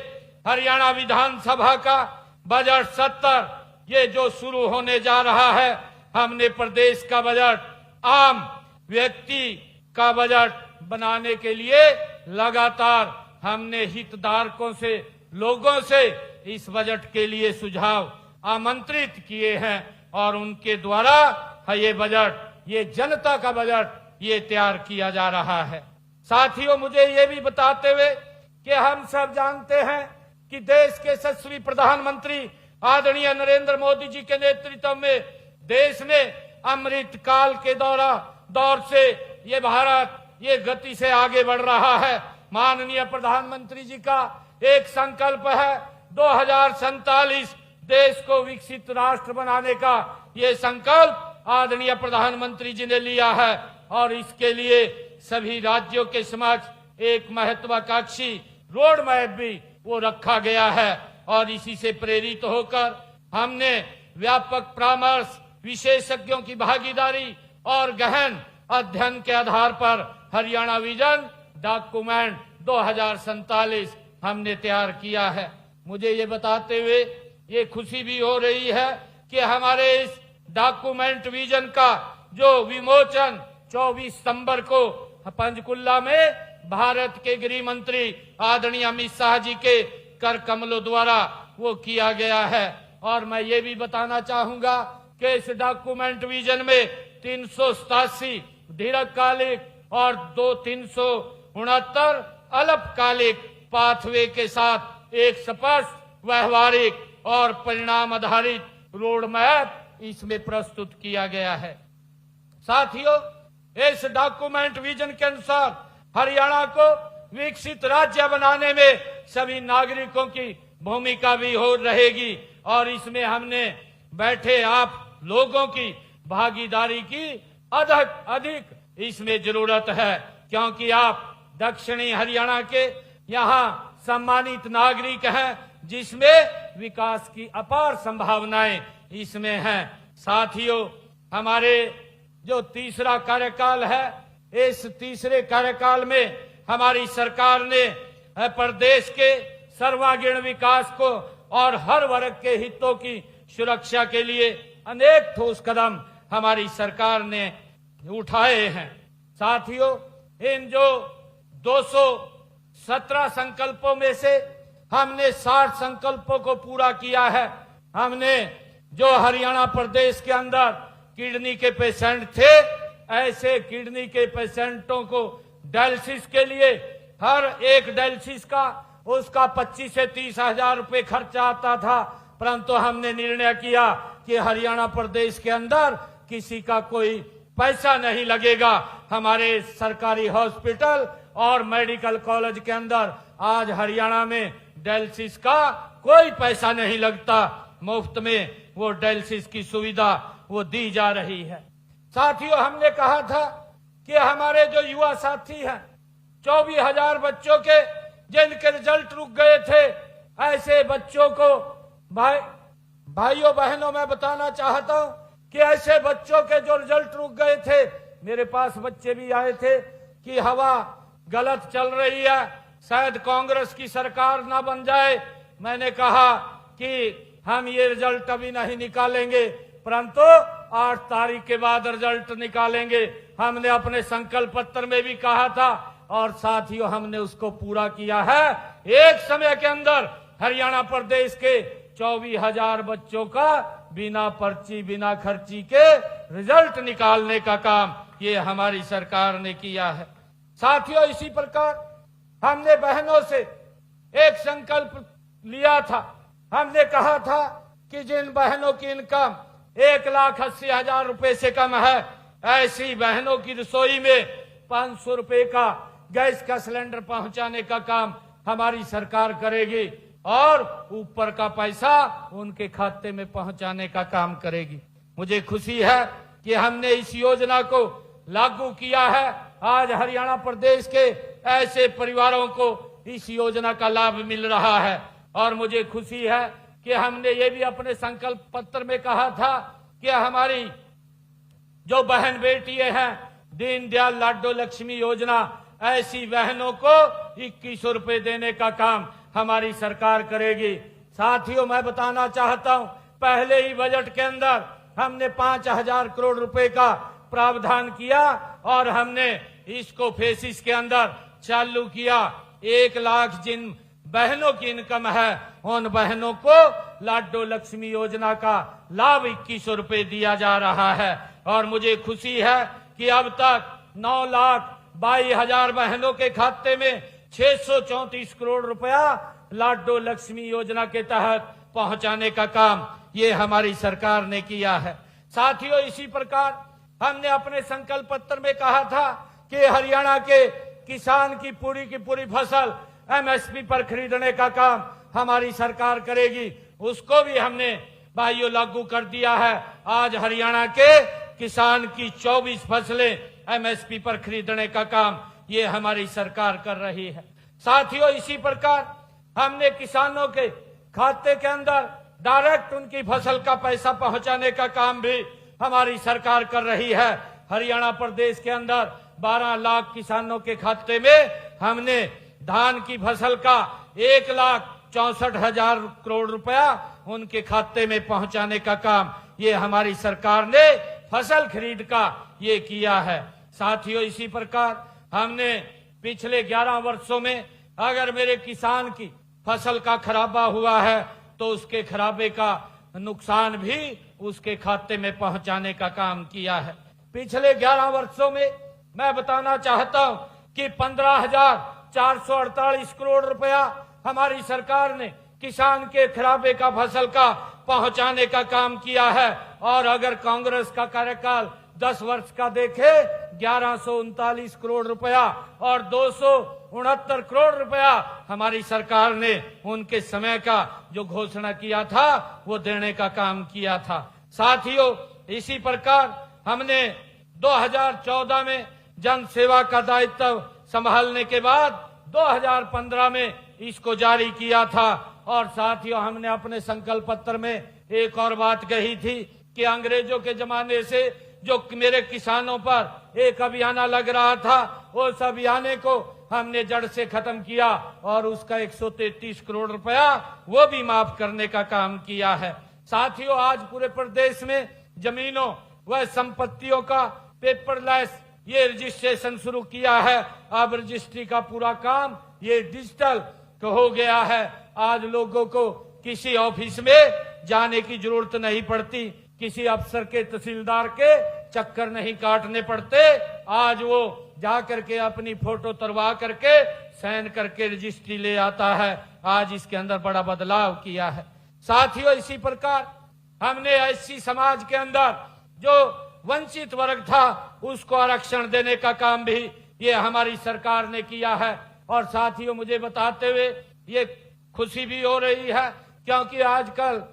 हरियाणा विधानसभा का बजट सत्र ये जो शुरू होने जा रहा है, हमने प्रदेश का बजट आम व्यक्ति का बजट बनाने के लिए लगातार हमने हितधारकों से, लोगों से इस बजट के लिए सुझाव आमंत्रित किए हैं और उनके द्वारा ये बजट, ये जनता का बजट ये तैयार किया जा रहा है। साथियों, मुझे ये भी बताते हुए कि हम सब जानते हैं कि देश के यशस्वी प्रधानमंत्री आदरणीय नरेंद्र मोदी जी के नेतृत्व में देश ने अमृत काल के दौर से ये भारत ये गति से आगे बढ़ रहा है। माननीय प्रधानमंत्री जी का एक संकल्प है 2047 देश को विकसित राष्ट्र बनाने का ये संकल्प आदरणीय प्रधानमंत्री जी ने लिया है और इसके लिए सभी राज्यों के समक्ष एक महत्वाकांक्षी रोड मैप भी वो रखा गया है और इसी से प्रेरित होकर हमने व्यापक परामर्श, विशेषज्ञों की भागीदारी और गहन अध्ययन के आधार पर हरियाणा विजन डॉक्यूमेंट 2047 हमने तैयार किया है। मुझे ये बताते हुए ये खुशी भी हो रही है कि हमारे इस डॉक्यूमेंट विजन का जो विमोचन 24 सितंबर को पंचकुला में भारत के गृह मंत्री आदरणीय अमित शाह जी के कर कमलों द्वारा वो किया गया है और मैं ये भी बताना चाहूंगा कि इस डॉक्यूमेंट विजन में 387 दीर्घकालिक और 369 अल्पकालिक पाथवे के साथ एक स्पष्ट, व्यवहारिक और परिणाम आधारित रोड मैप इसमें प्रस्तुत किया गया है। साथियों, इस डॉक्यूमेंट विजन के अनुसार हरियाणा को विकसित राज्य बनाने में सभी नागरिकों की भूमिका भी हो रहेगी और इसमें हमने बैठे आप लोगों की भागीदारी की अधिक इसमें जरूरत है क्योंकि आप दक्षिणी हरियाणा के यहाँ सम्मानित नागरिक हैं जिसमें विकास की अपार संभावनाएं इसमें हैं। साथियों, हमारे जो तीसरा कार्यकाल है, इस तीसरे कार्यकाल में हमारी सरकार ने प्रदेश के सर्वांगीण विकास को और हर वर्ग के हितों की सुरक्षा के लिए अनेक ठोस कदम हमारी सरकार ने उठाए हैं। साथियों, इन जो 217 संकल्पों में से हमने 60 संकल्पों को पूरा किया है। हमने जो हरियाणा प्रदेश के अंदर किडनी के पेशेंट थे, ऐसे किडनी के पेशेंटों को डायलिसिस के लिए हर एक डायलिसिस का उसका 25 से 30 हजार रुपए खर्चा आता था, परंतु हमने निर्णय किया कि हरियाणा प्रदेश के अंदर किसी का कोई पैसा नहीं लगेगा। हमारे सरकारी हॉस्पिटल और मेडिकल कॉलेज के अंदर आज हरियाणा में डायलिसिस का कोई पैसा नहीं लगता, मुफ्त में वो डायलिसिस की सुविधा वो दी जा रही है। साथियों, हमने कहा था कि हमारे जो युवा साथी हैं, 24,000 बच्चों के जिनके रिजल्ट रुक गए थे, ऐसे बच्चों को भाइयों बहनों मैं बताना चाहता हूं कि ऐसे बच्चों के जो रिजल्ट रुक गए थे, मेरे पास बच्चे भी आए थे कि हवा गलत चल रही है, शायद कांग्रेस की सरकार ना बन जाए। मैंने कहा कि हम ये रिजल्ट अभी नहीं निकालेंगे, परंतु 8 तारीख के बाद रिजल्ट निकालेंगे। हमने अपने संकल्प पत्र में भी कहा था और साथियों हमने उसको पूरा किया है। एक समय के अंदर हरियाणा प्रदेश के 24,000 बच्चों का बिना पर्ची बिना खर्ची के रिजल्ट निकालने का काम ये हमारी सरकार ने किया है। साथियों, इसी प्रकार हमने बहनों से एक संकल्प लिया था। हमने कहा था कि जिन बहनों की इनकम 1,80,000 रुपए से कम है, ऐसी बहनों की रसोई में 500 रुपए का गैस का सिलेंडर पहुंचाने का काम हमारी सरकार करेगी और ऊपर का पैसा उनके खाते में पहुंचाने का काम करेगी। मुझे खुशी है कि हमने इस योजना को लागू किया है। आज हरियाणा प्रदेश के ऐसे परिवारों को इस योजना का लाभ मिल रहा है और मुझे खुशी है कि हमने ये भी अपने संकल्प पत्र में कहा था कि हमारी जो बहन बेटियां हैं, दीनदयाल लाडो लक्ष्मी योजना, ऐसी बहनों को 2100 रुपए देने का काम हमारी सरकार करेगी। साथियों, मैं बताना चाहता हूं, पहले ही बजट के अंदर हमने 5,000 करोड़ रुपए का प्रावधान किया और हमने इसको फेसिस के अंदर चालू किया। 1 लाख जिन बहनों की इनकम है, उन बहनों को लाडो लक्ष्मी योजना का लाभ 2100 रुपए दिया जा रहा है और मुझे खुशी है कि अब तक 9,22,000 बहनों के खाते में 634 करोड़ रुपया लाडो लक्ष्मी योजना के तहत पहुंचाने का काम ये हमारी सरकार ने किया है। साथियों, इसी प्रकार हमने अपने संकल्प पत्र में कहा था कि हरियाणा के किसान की पूरी फसल एमएसपी पर खरीदने का काम हमारी सरकार करेगी। उसको भी हमने भाइयों लागू कर दिया है। आज हरियाणा के किसान की 24 फसलें एमएसपी पर खरीदने का काम ये हमारी सरकार कर रही है। साथियों, इसी प्रकार हमने किसानों के खाते के अंदर डायरेक्ट उनकी फसल का पैसा पहुंचाने का काम भी हमारी सरकार कर रही है। हरियाणा प्रदेश के अंदर 12 लाख किसानों के खाते में हमने धान की फसल का 1,64,000 करोड़ रुपया उनके खाते में पहुंचाने का काम ये हमारी सरकार ने फसल खरीद का ये किया है। साथियों, इसी प्रकार हमने पिछले 11 वर्षों में अगर मेरे किसान की फसल का खराबा हुआ है तो उसके खराबे का नुकसान भी उसके खाते में पहुंचाने का काम किया है। पिछले 11 वर्षों में मैं बताना चाहता हूं कि 15,448 करोड़ रुपया हमारी सरकार ने किसान के खराबे का फसल का पहुंचाने का काम किया है और अगर कांग्रेस का कार्यकाल 10 वर्ष का देखे 1139 करोड़ रुपया और 269 करोड़ रुपया हमारी सरकार ने उनके समय का जो घोषणा किया था वो देने का काम किया था। साथियों, इसी प्रकार हमने 2014 में जन सेवा का दायित्व संभालने के बाद 2015 में इसको जारी किया था और साथियों हमने अपने संकल्प पत्र में एक और बात कही थी कि अंग्रेजों के जमाने से जो मेरे किसानों पर एक अभियान लग रहा था उस अभियान को हमने जड़ से खत्म किया और उसका 133 करोड़ रुपया वो भी माफ करने का काम किया है। साथियों, आज पूरे प्रदेश में जमीनों वह संपत्तियों का पेपरलेस ये रजिस्ट्रेशन शुरू किया है। अब रजिस्ट्री का पूरा काम ये डिजिटल हो गया है। आज लोगों को किसी ऑफिस में जाने की जरूरत नहीं पड़ती, किसी अफसर के तहसीलदार के चक्कर नहीं काटने पड़ते। आज वो जा करके अपनी फोटो तरवा करके साइन करके रजिस्ट्री ले आता है। आज इसके अंदर बड़ा बदलाव किया है। साथियों, इसी प्रकार हमने एससी समाज के अंदर जो वंचित वर्ग था उसको आरक्षण देने का काम भी ये हमारी सरकार ने किया है। और साथियों, मुझे बताते हुए ये खुशी भी हो रही है, क्योंकि आजकल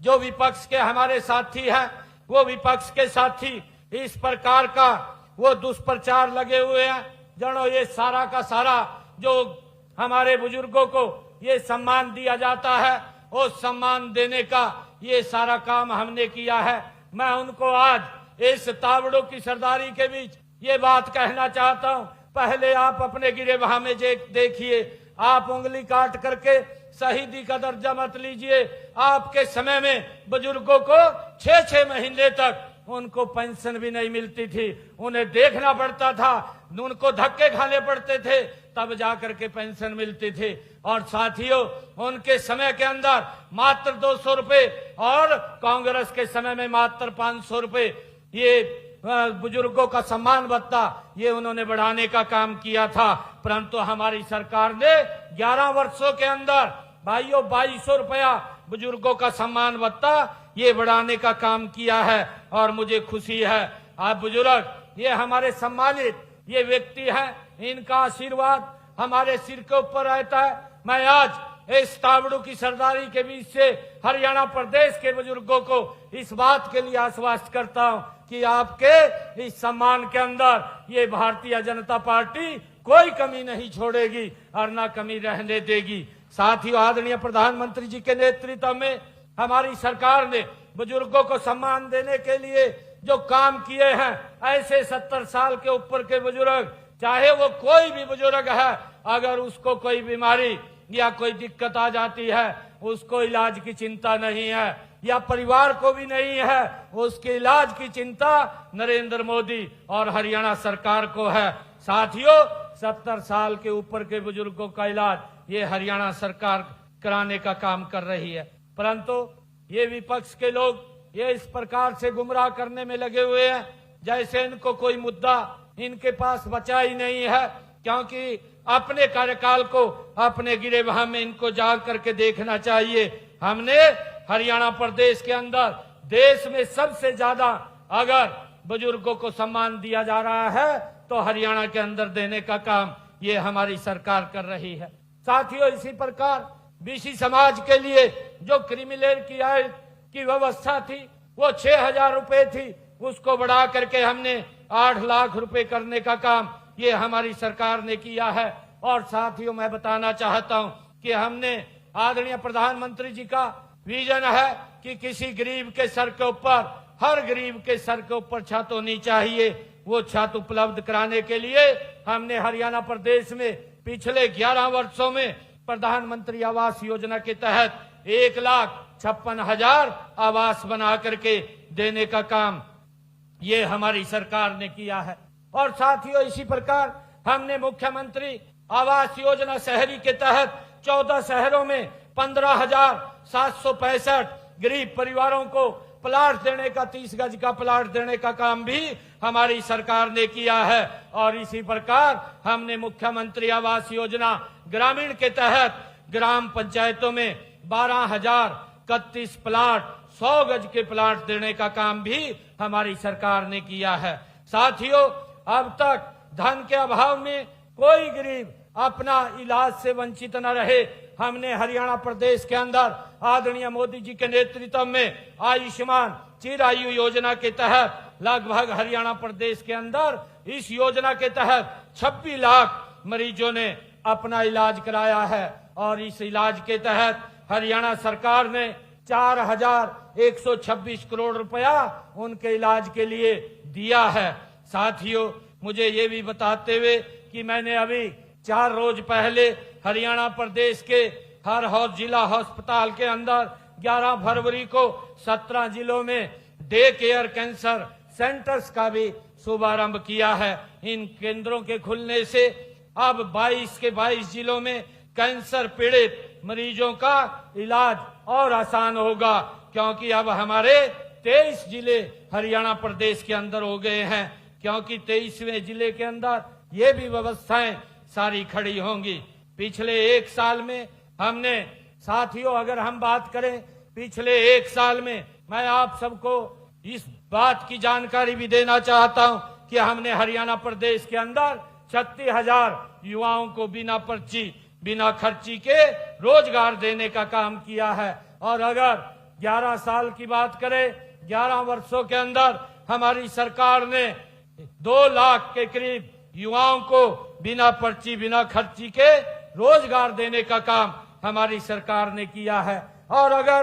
जो विपक्ष के हमारे साथी हैं, वो विपक्ष के साथी इस प्रकार का वो दुष्प्रचार लगे हुए हैं, जनो ये सारा का सारा जो हमारे बुजुर्गों को ये सम्मान दिया जाता है, वो सम्मान देने का ये सारा काम हमने किया है। मैं उनको आज इस तावड़ों की सरदारी के बीच ये बात कहना चाहता हूं, पहले आप अपने गिरेबान में देखिए, आप उंगली काट करके शहीदी का दर्जा मत लीजिए। आपके समय में बुजुर्गों को 6-6 महीने तक उनको पेंशन भी नहीं मिलती थी, उन्हें देखना पड़ता था, उनको धक्के खाने पड़ते थे, तब जाकर के पेंशन मिलती थी। और साथियों, उनके समय के अंदर मात्र 200 रुपए और कांग्रेस के समय में मात्र 500 रुपए ये बुजुर्गों का सम्मान भत्ता ये उन्होंने बढ़ाने का काम किया था। परंतु हमारी सरकार ने 11 वर्षों के अंदर भाइयों 2200 रुपया बुजुर्गों का सम्मान भत्ता ये बढ़ाने का काम किया है। और मुझे खुशी है, आप बुजुर्ग ये हमारे सम्मानित ये व्यक्ति हैं, इनका आशीर्वाद हमारे सिर के ऊपर रहता है। मैं आज इस तावड़ू की सरदारी के बीच से हरियाणा प्रदेश के बुजुर्गों को इस बात के लिए आश्वस्त करता हूं कि आपके इस सम्मान के अंदर ये भारतीय जनता पार्टी कोई कमी नहीं छोड़ेगी और ना कमी रहने देगी। साथियों, आदरणीय प्रधानमंत्री जी के नेतृत्व में हमारी सरकार ने बुजुर्गों को सम्मान देने के लिए जो काम किए हैं, ऐसे 70 साल के ऊपर के बुजुर्ग, चाहे वो कोई भी बुजुर्ग है, अगर उसको कोई बीमारी या कोई दिक्कत आ जाती है, उसको इलाज की चिंता नहीं है या परिवार को भी नहीं है, उसके इलाज की चिंता नरेंद्र मोदी और हरियाणा सरकार को है। साथियों, 70 साल के ऊपर के बुजुर्गों का इलाज ये हरियाणा सरकार कराने का काम कर रही है। परंतु ये विपक्ष के लोग ये इस प्रकार से गुमराह करने में लगे हुए हैं जैसे इनको कोई मुद्दा इनके पास बचा ही नहीं है, क्योंकि अपने कार्यकाल को अपने गिरेबान में इनको जाग करके देखना चाहिए। हमने हरियाणा प्रदेश के अंदर देश में सबसे ज्यादा अगर बुजुर्गों को सम्मान दिया जा रहा है तो हरियाणा के अंदर देने का काम ये हमारी सरकार कर रही है। साथियों, इसी प्रकार बीसी समाज के लिए जो क्रिमिनल की आय की व्यवस्था थी वो 6000 रुपए थी, उसको बढ़ा करके हमने 8 लाख रुपए करने का काम ये हमारी सरकार ने किया है। और साथियों, मैं बताना चाहता हूं कि हमने आदरणीय प्रधानमंत्री जी का विजन है कि किसी गरीब के सर के ऊपर, हर गरीब के सर के ऊपर छत होनी चाहिए। वो छत उपलब्ध कराने के लिए हमने हरियाणा प्रदेश में पिछले 11 वर्षों में प्रधानमंत्री आवास योजना के तहत 1,56,000 आवास बना करके देने का काम ये हमारी सरकार ने किया है। और साथियों, इसी प्रकार हमने मुख्यमंत्री आवास योजना शहरी के तहत 14 शहरों में 15,765 गरीब परिवारों को प्लाट देने का, 30 गज का प्लाट देने का काम भी हमारी सरकार ने किया है। और इसी प्रकार हमने मुख्यमंत्री आवास योजना ग्रामीण के तहत ग्राम पंचायतों में 12,031 प्लाट, 100 गज के प्लाट देने का काम भी हमारी सरकार ने किया है। साथियों, अब तक धन के अभाव में कोई गरीब अपना इलाज से वंचित न रहे। हमने हरियाणा प्रदेश के अंदर आदरणीय मोदी जी के नेतृत्व में आयुष्मान चिरायु योजना के तहत लगभग हरियाणा प्रदेश के अंदर इस योजना के तहत 26 लाख मरीजों ने अपना इलाज कराया है। और इस इलाज के तहत हरियाणा सरकार ने 4,126 करोड़ रुपया उनके इलाज के लिए दिया है। साथियों, मुझे ये भी बताते हुए कि मैंने अभी 4 रोज पहले हरियाणा प्रदेश के हर जिला अस्पताल के अंदर 11 फरवरी को 17 जिलों में डे केयर कैंसर सेंटर्स का भी शुभारंभ किया है। इन केंद्रों के खुलने से अब 22 के 22 जिलों में कैंसर पीड़ित मरीजों का इलाज और आसान होगा, क्योंकि अब हमारे 23 जिले हरियाणा प्रदेश के अंदर हो गए हैं, क्योंकि 23वें जिले के अंदर ये भी व्यवस्थाएं सारी खड़ी होंगी। पिछले एक साल में हमने, साथियों अगर हम बात करें पिछले एक साल में, मैं आप सबको इस बात की जानकारी भी देना चाहता हूं कि हमने हरियाणा प्रदेश के अंदर 36,000 युवाओं को बिना पर्ची बिना खर्ची के रोजगार देने का काम किया है। और अगर 11 साल की बात करें, 11 वर्षों के अंदर हमारी सरकार ने 2 लाख के करीब युवाओं को बिना पर्ची बिना खर्ची के रोजगार देने का काम हमारी सरकार ने किया है। और अगर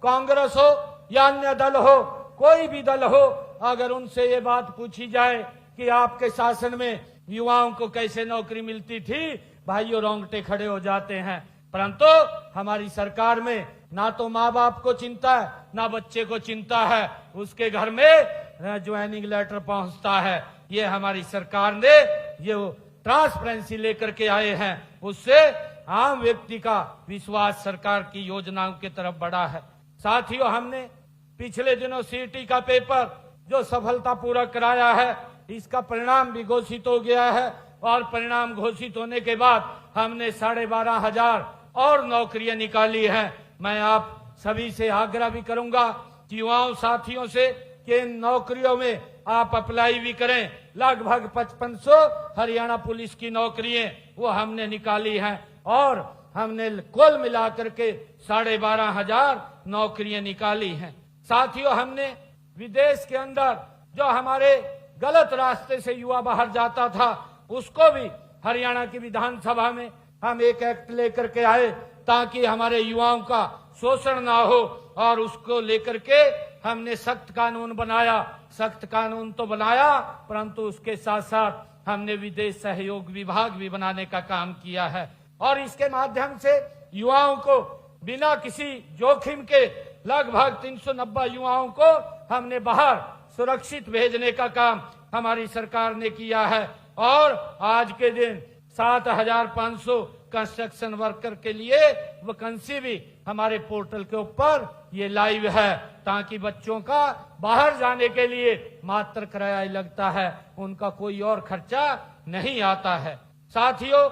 कांग्रेस हो या अन्य दल हो, कोई भी दल हो, अगर उनसे ये बात पूछी जाए कि आपके शासन में युवाओं को कैसे नौकरी मिलती थी, भाइयों रोंगटे खड़े हो जाते हैं। परंतु हमारी सरकार में ना तो माँ बाप को चिंता है, ना बच्चे को चिंता है, उसके घर में ज्वाइनिंग लेटर पहुंचता है। ये हमारी सरकार ने ये ट्रांसपेरेंसी लेकर के आए हैं, उससे आम व्यक्ति का विश्वास सरकार की योजनाओं की तरफ बढ़ा है। साथियों, हमने पिछले दिनों सीटी का पेपर जो सफलतापूर्वक कराया है, इसका परिणाम भी घोषित हो गया है और परिणाम घोषित होने के बाद हमने 12,500 और नौकरियां निकाली हैं। मैं आप सभी से आग्रह भी करूंगा कि युवाओं साथियों से कि इन नौकरियों में आप अप्लाई भी करें। लगभग 5500 हरियाणा पुलिस की नौकरियां वो हमने निकाली हैं और हमने कुल मिलाकर के 12,500 नौकरियां निकाली हैं। साथियों, हमने विदेश के अंदर जो हमारे गलत रास्ते से युवा बाहर जाता था, उसको भी हरियाणा की विधानसभा में हम एक एक्ट लेकर के आए ताकि हमारे युवाओं का शोषण ना हो, और उसको लेकर के हमने सख्त कानून बनाया। सख्त कानून तो बनाया, परंतु उसके साथ साथ हमने विदेश सहयोग विभाग भी बनाने का काम किया है और इसके माध्यम से युवाओं को बिना किसी जोखिम के लगभग 390 युवाओं को हमने बाहर सुरक्षित भेजने का काम हमारी सरकार ने किया है। और आज के दिन 7,500 कंस्ट्रक्शन वर्कर के लिए वैकेंसी भी हमारे पोर्टल के ऊपर ये लाइव है, ताकि बच्चों का बाहर जाने के लिए मात्र किराया ही लगता है, उनका कोई और खर्चा नहीं आता है। साथियों,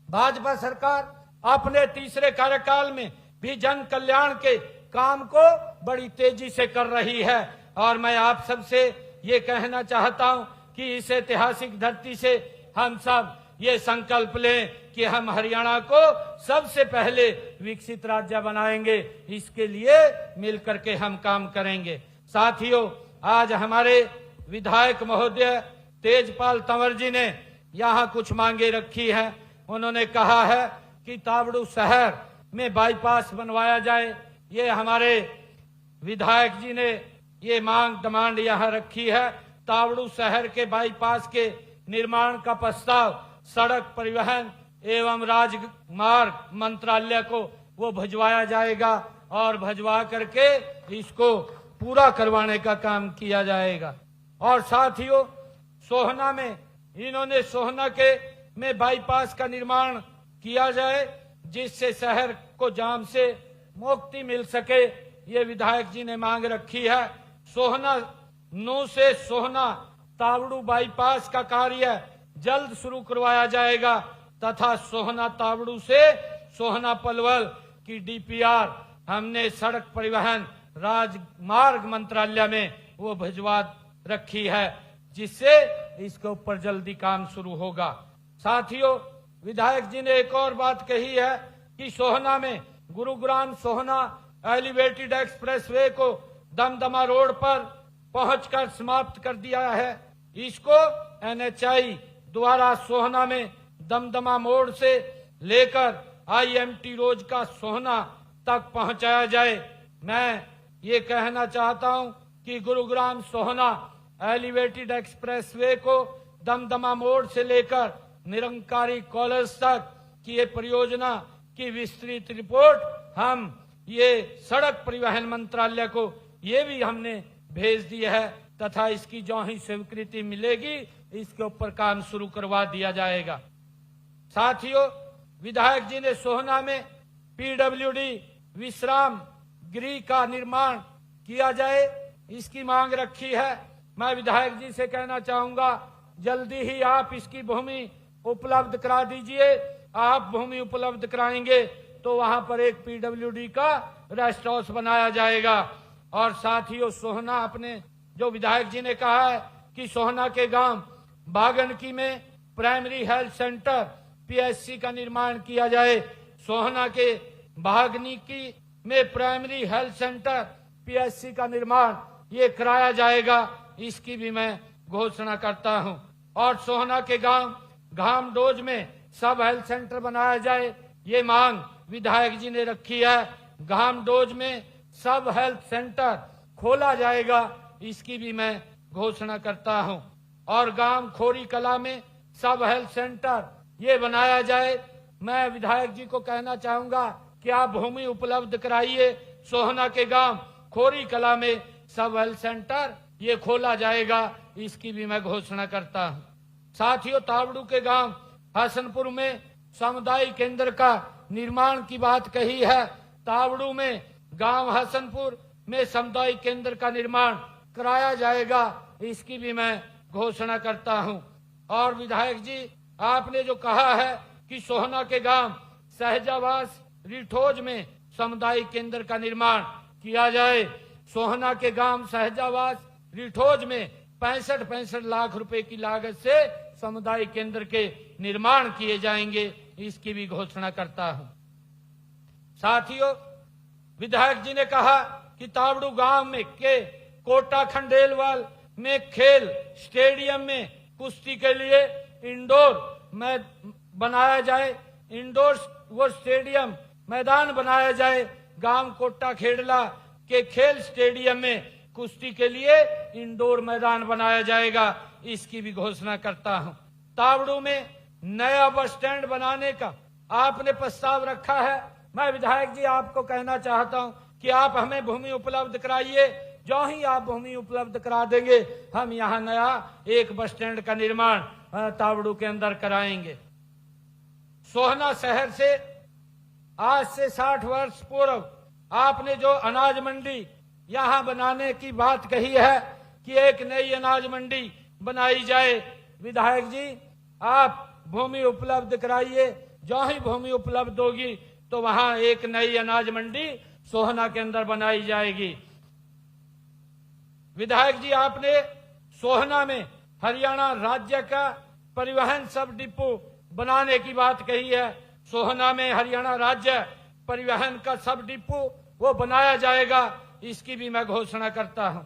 भाजपा सरकार अपने तीसरे कार्यकाल में भी जन कल्याण के काम को बड़ी तेजी से कर रही है और मैं आप सबसे ये कहना चाहता हूं कि इस ऐतिहासिक धरती से हम सब ये संकल्प लें कि हम हरियाणा को सबसे पहले विकसित राज्य बनाएंगे। इसके लिए मिलकर के हम काम करेंगे। साथियों, आज हमारे विधायक महोदय तेजपाल तंवर जी ने यहाँ कुछ मांगे रखी हैं। उन्होंने कहा है कि तावड़ू शहर में बाईपास बनवाया जाए। ये हमारे विधायक जी ने ये डिमांड यहाँ रखी है। तावड़ू शहर के बाईपास के निर्माण का प्रस्ताव सड़क परिवहन एवं राजमार्ग मंत्रालय को वो भिजवाया जाएगा और भिजवा करके इसको पूरा करवाने का काम किया जाएगा। और साथियों, सोहना में इन्होंने सोहना के में बाईपास का निर्माण किया जाए जिससे शहर को जाम से मुक्ति मिल सके। ये विधायक जी ने मांग रखी है। सोहना नू से सोहना तावड़ू बाईपास का कार्य जल्द शुरू करवाया जाएगा तथा सोहना तावड़ू से सोहना पलवल की डीपीआर हमने सड़क परिवहन राजमार्ग मंत्रालय में वो भिजवा रखी है, जिससे इसके ऊपर जल्दी काम शुरू होगा। साथियों, विधायक जी ने एक और बात कही है कि सोहना में गुरुग्राम सोहना एलिवेटेड एक्सप्रेसवे को दमदमा रोड पर पहुंचकर समाप्त कर दिया है। इसको NHAI द्वारा सोहना में दमदमा मोड़ से लेकर IMT रोड का सोहना तक पहुंचाया जाए। मैं ये कहना चाहता हूं कि गुरुग्राम सोहना एलिवेटेड एक्सप्रेसवे को दमदमा मोड़ से लेकर निरंकारी कॉलेज तक की ये परियोजना की विस्तृत रिपोर्ट हम ये सड़क परिवहन मंत्रालय को ये भी हमने भेज दी है तथा इसकी जो ही स्वीकृति मिलेगी इसके ऊपर काम शुरू करवा दिया जाएगा। साथियों, विधायक जी ने सोहना में पीडब्ल्यूडी विश्राम गृह का निर्माण किया जाए, इसकी मांग रखी है। मैं विधायक जी से कहना चाहूंगा, जल्दी ही आप इसकी भूमि उपलब्ध करा दीजिए। आप भूमि उपलब्ध कराएंगे तो वहां पर एक पीडब्ल्यूडी का रेस्ट हाउस बनाया जाएगा। और साथियों, सोहना अपने जो विधायक जी ने कहा है कि सोहना के गांव बागनकी में प्राइमरी हेल्थ सेंटर पीएचसी का निर्माण किया जाए। सोहना के बागनकी में प्राइमरी हेल्थ सेंटर पीएचसी का निर्माण ये कराया जाएगा, इसकी भी मैं घोषणा करता हूं। और सोहना के गांव घामडोज में सब हेल्थ सेंटर बनाया जाए, ये मांग विधायक जी ने रखी है। घामडोज में सब हेल्थ सेंटर खोला जाएगा, इसकी भी मैं घोषणा करता हूं। और गांव खोरी कला में सब हेल्थ सेंटर ये बनाया जाए। मैं विधायक जी को कहना चाहूंगा कि आप भूमि उपलब्ध कराइए। सोहना के गांव खोरी कला में सब हेल्थ सेंटर ये खोला जाएगा, इसकी भी मैं घोषणा करता हूं। साथियों, तावड़ू के गांव हसनपुर में सामुदायिक केंद्र का निर्माण की बात कही है। तावड़ू में गांव हसनपुर में सामुदायिक केंद्र का निर्माण कराया जाएगा, इसकी भी मैं घोषणा करता हूं। और विधायक जी, आपने जो कहा है कि सोहना के गांव सहजावास रिठोज में सामुदायिक केंद्र का निर्माण किया जाए। सोहना के गांव सहजावास रिठोज में 65 लाख रुपए की लागत से सामुदायिक केंद्र के निर्माण किए जाएंगे, इसकी भी घोषणा करता हूं। साथियों, विधायक जी ने कहा कि तावड़ू गांव में के कोटा खंडेलवाल में खेल स्टेडियम में कुश्ती के लिए इंडोर में बनाया जाए, इंडोर वो स्टेडियम मैदान बनाया जाए। गांव कोटा खेड़ला के खेल स्टेडियम में कुश्ती के लिए इंडोर मैदान बनाया जाएगा, इसकी भी घोषणा करता हूं। तावड़ू में नया बस स्टैंड बनाने का आपने प्रस्ताव रखा है। मैं विधायक जी आपको कहना चाहता हूं कि आप हमें भूमि उपलब्ध कराइए। जो ही आप भूमि उपलब्ध करा देंगे, हम यहाँ नया एक बस स्टैंड का निर्माण तावड़ू के अंदर कराएंगे। सोहना शहर से आज से 60 वर्ष पूर्व आपने जो अनाज मंडी यहाँ बनाने की बात कही है कि एक नई अनाज मंडी बनाई जाए। विधायक जी, आप भूमि उपलब्ध कराइए। जो ही भूमि उपलब्ध होगी तो वहां एक नई अनाज मंडी सोहना के अंदर बनाई जाएगी। विधायक जी, आपने सोहना में हरियाणा राज्य का परिवहन सब डिपो बनाने की बात कही है। सोहना में हरियाणा राज्य परिवहन का सब डिपो वो बनाया जाएगा, इसकी भी मैं घोषणा करता हूं।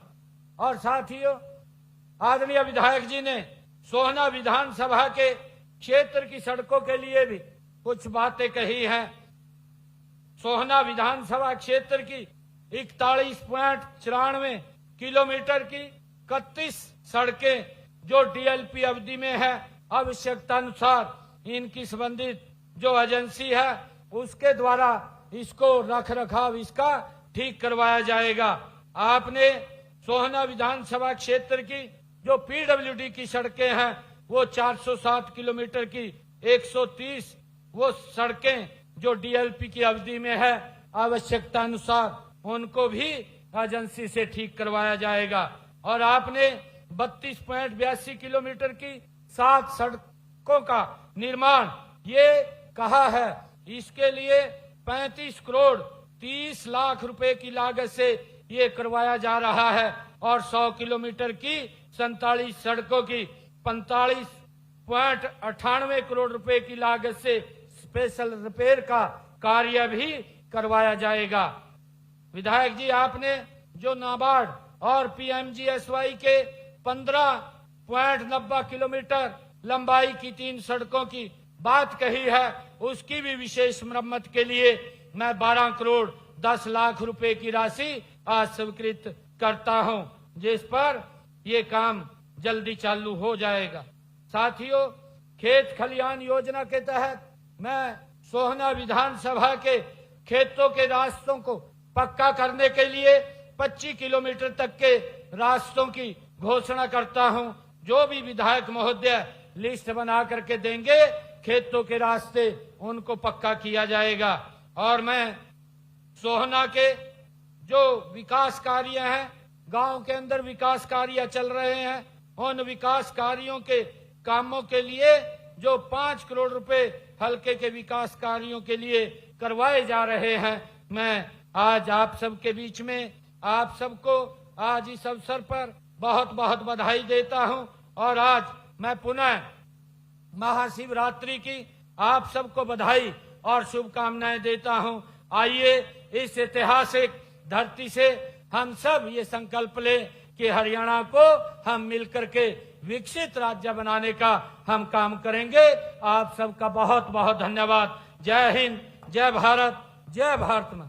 और साथियों, आदरणीय विधायक जी ने सोहना विधानसभा के क्षेत्र की सड़कों के लिए भी कुछ बातें कही हैं। सोहना विधानसभा क्षेत्र की 41.94 किलोमीटर की 31 सड़कें जो डीएलपी अवधि में है, आवश्यकता अनुसार इनकी संबंधित जो एजेंसी है उसके द्वारा इसको रख रखाव इसका ठीक करवाया जाएगा। आपने सोहना विधानसभा क्षेत्र की जो पीडब्ल्यूडी की सड़कें हैं वो 407 किलोमीटर की 130 वो सड़कें जो डीएलपी की अवधि में है, आवश्यकता अनुसार उनको भी एजेंसी से ठीक करवाया जाएगा। और आपने 32.82 किलोमीटर की 7 सड़कों का निर्माण ये कहा है, इसके लिए 35 करोड़ 30 लाख रुपए की लागत से ये करवाया जा रहा है। और 100 किलोमीटर की 47 सड़कों की 45.98 करोड़ रुपए की लागत से स्पेशल रिपेयर का कार्य भी करवाया जाएगा। विधायक जी, आपने जो नाबार्ड और पीएमजीएसवाई के 15.90 किलोमीटर लंबाई की 3 सड़कों की बात कही है, उसकी भी विशेष मरम्मत के लिए मैं 12 करोड़ 10 लाख रुपए की राशि आज स्वीकृत करता हूं, जिस पर ये काम जल्दी चालू हो जाएगा। साथियों, खेत खलियान योजना के तहत मैं सोहना विधानसभा के खेतों के रास्तों को पक्का करने के लिए 25 किलोमीटर तक के रास्तों की घोषणा करता हूं। जो भी विधायक महोदय लिस्ट बना करके देंगे, खेतों के रास्ते उनको पक्का किया जाएगा। और मैं सोहना के जो विकास कार्य हैं, गांव के अंदर विकास कार्य चल रहे हैं, उन विकास कार्यों के कामों के लिए जो 5 करोड़ रुपए हल्के के विकास कार्यों के लिए करवाए जा रहे हैं, मैं आज आप सबके बीच में आप सबको आज इस अवसर पर बहुत बहुत बधाई देता हूं। और आज मैं पुनः महाशिवरात्रि की आप सबको बधाई और शुभकामनाएं देता हूं। आइए इस ऐतिहासिक धरती से हम सब ये संकल्प लें कि हरियाणा को हम मिलकर के विकसित राज्य बनाने का हम काम करेंगे। आप सबका बहुत बहुत धन्यवाद। जय हिंद, जय भारत, जय भारत मां।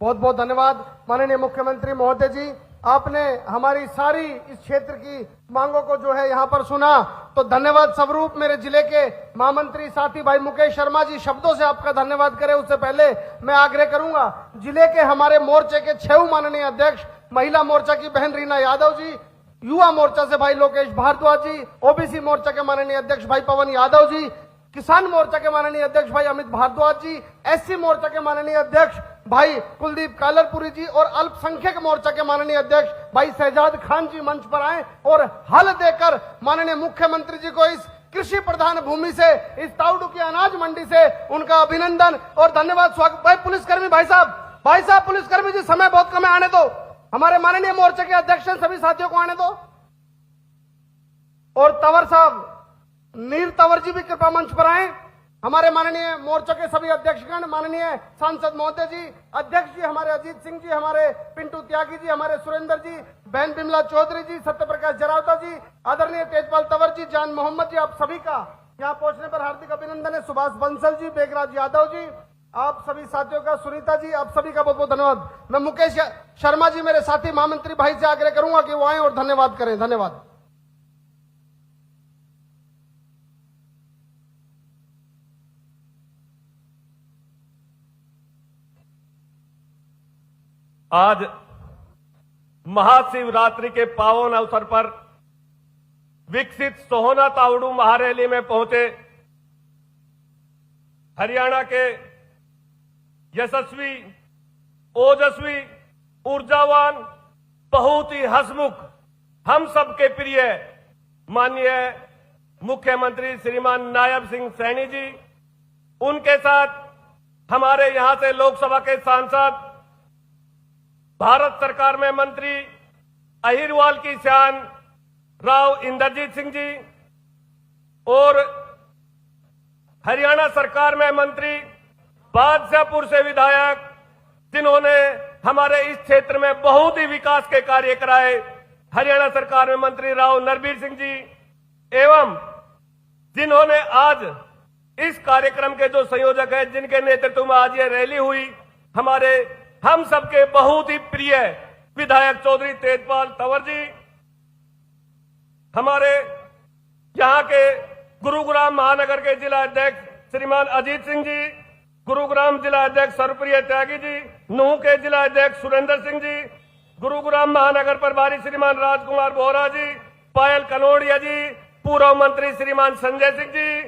बहुत बहुत धन्यवाद माननीय मुख्यमंत्री महोदय जी। आपने हमारी सारी इस क्षेत्र की मांगों को जो है यहाँ पर सुना, तो धन्यवाद स्वरूप मेरे जिले के महामंत्री साथी भाई मुकेश शर्मा जी शब्दों से आपका धन्यवाद करें उससे पहले मैं आग्रह करूंगा जिले के हमारे मोर्चे के 6 माननीय अध्यक्ष, महिला मोर्चा की बहन रीना यादव जी, युवा मोर्चा से भाई लोकेश भारद्वाज जी, ओबीसी मोर्चा के माननीय अध्यक्ष भाई पवन यादव जी, किसान मोर्चा के माननीय अध्यक्ष भाई अमित भारद्वाज जी, एससी मोर्चा के माननीय अध्यक्ष भाई कुलदीप कालरपुरी जी और अल्पसंख्यक मोर्चा के माननीय अध्यक्ष भाई शहजाद खान जी मंच पर आए और हल देकर माननीय मुख्यमंत्री जी को इस कृषि प्रधान भूमि से, इस ताउडू की अनाज मंडी से उनका अभिनंदन और धन्यवाद स्वागत। भाई पुलिसकर्मी भाई साहब पुलिसकर्मी जी, समय बहुत कम है, आने दो। हमारे माननीय मोर्चे के अध्यक्ष सभी साथियों को आने दो। और तंवर साहब, नीर तंवर जी भी कृपा मंच पर आए। हमारे माननीय मोर्चा के सभी अध्यक्षगण, माननीय सांसद महोदय जी, अध्यक्ष जी हमारे अजीत सिंह जी, हमारे पिंटू त्यागी जी, हमारे सुरेंद्र जी, बहन बिमला चौधरी जी, सत्यप्रकाश जरावता जी, आदरणीय तेजपाल तंवर जी, जान मोहम्मद जी, आप सभी का यहाँ पहुंचने पर हार्दिक अभिनंदन है। सुभाष बंसल जी, बेगराज यादव जी, आप सभी साथियों का, सुनीता जी, आप सभी का बहुत बहुत धन्यवाद। मैं मुकेश शर्मा जी मेरे साथी महामंत्री भाई से आग्रह करूंगा कि वो आए और धन्यवाद करें। धन्यवाद।
आज महाशिवरात्रि के पावन अवसर पर विकसित सोहना तावड़ू महारैली में पहुंचे हरियाणा के यशस्वी, ओजस्वी, ऊर्जावान, बहुत ही हंसमुख, हम सबके प्रिय माननीय मुख्यमंत्री श्रीमान नायब सिंह सैनी जी, उनके साथ हमारे यहां से लोकसभा के सांसद, भारत सरकार में मंत्री अहिरवाल की शान राव इंद्रजीत सिंह जी और हरियाणा सरकार में मंत्री बादशाहपुर से विधायक, जिन्होंने हमारे इस क्षेत्र में बहुत ही विकास के कार्य कराए, हरियाणा सरकार में मंत्री राव नरबीर सिंह जी, एवं जिन्होंने आज इस कार्यक्रम के जो संयोजक हैं, जिनके नेतृत्व में आज ये रैली हुई, हमारे हम सबके बहुत ही प्रिय विधायक चौधरी तेजपाल तंवर जी, हमारे यहाँ के गुरुग्राम महानगर के जिला अध्यक्ष श्रीमान अजीत सिंह जी, गुरुग्राम जिला अध्यक्ष सर्वप्रिय त्यागी जी, नूह के जिला अध्यक्ष सुरेंद्र सिंह जी, गुरुग्राम महानगर प्रभारी श्रीमान राजकुमार बोहरा जी, पायल कनोड़िया जी, पूर्व मंत्री श्रीमान संजय सिंह जी,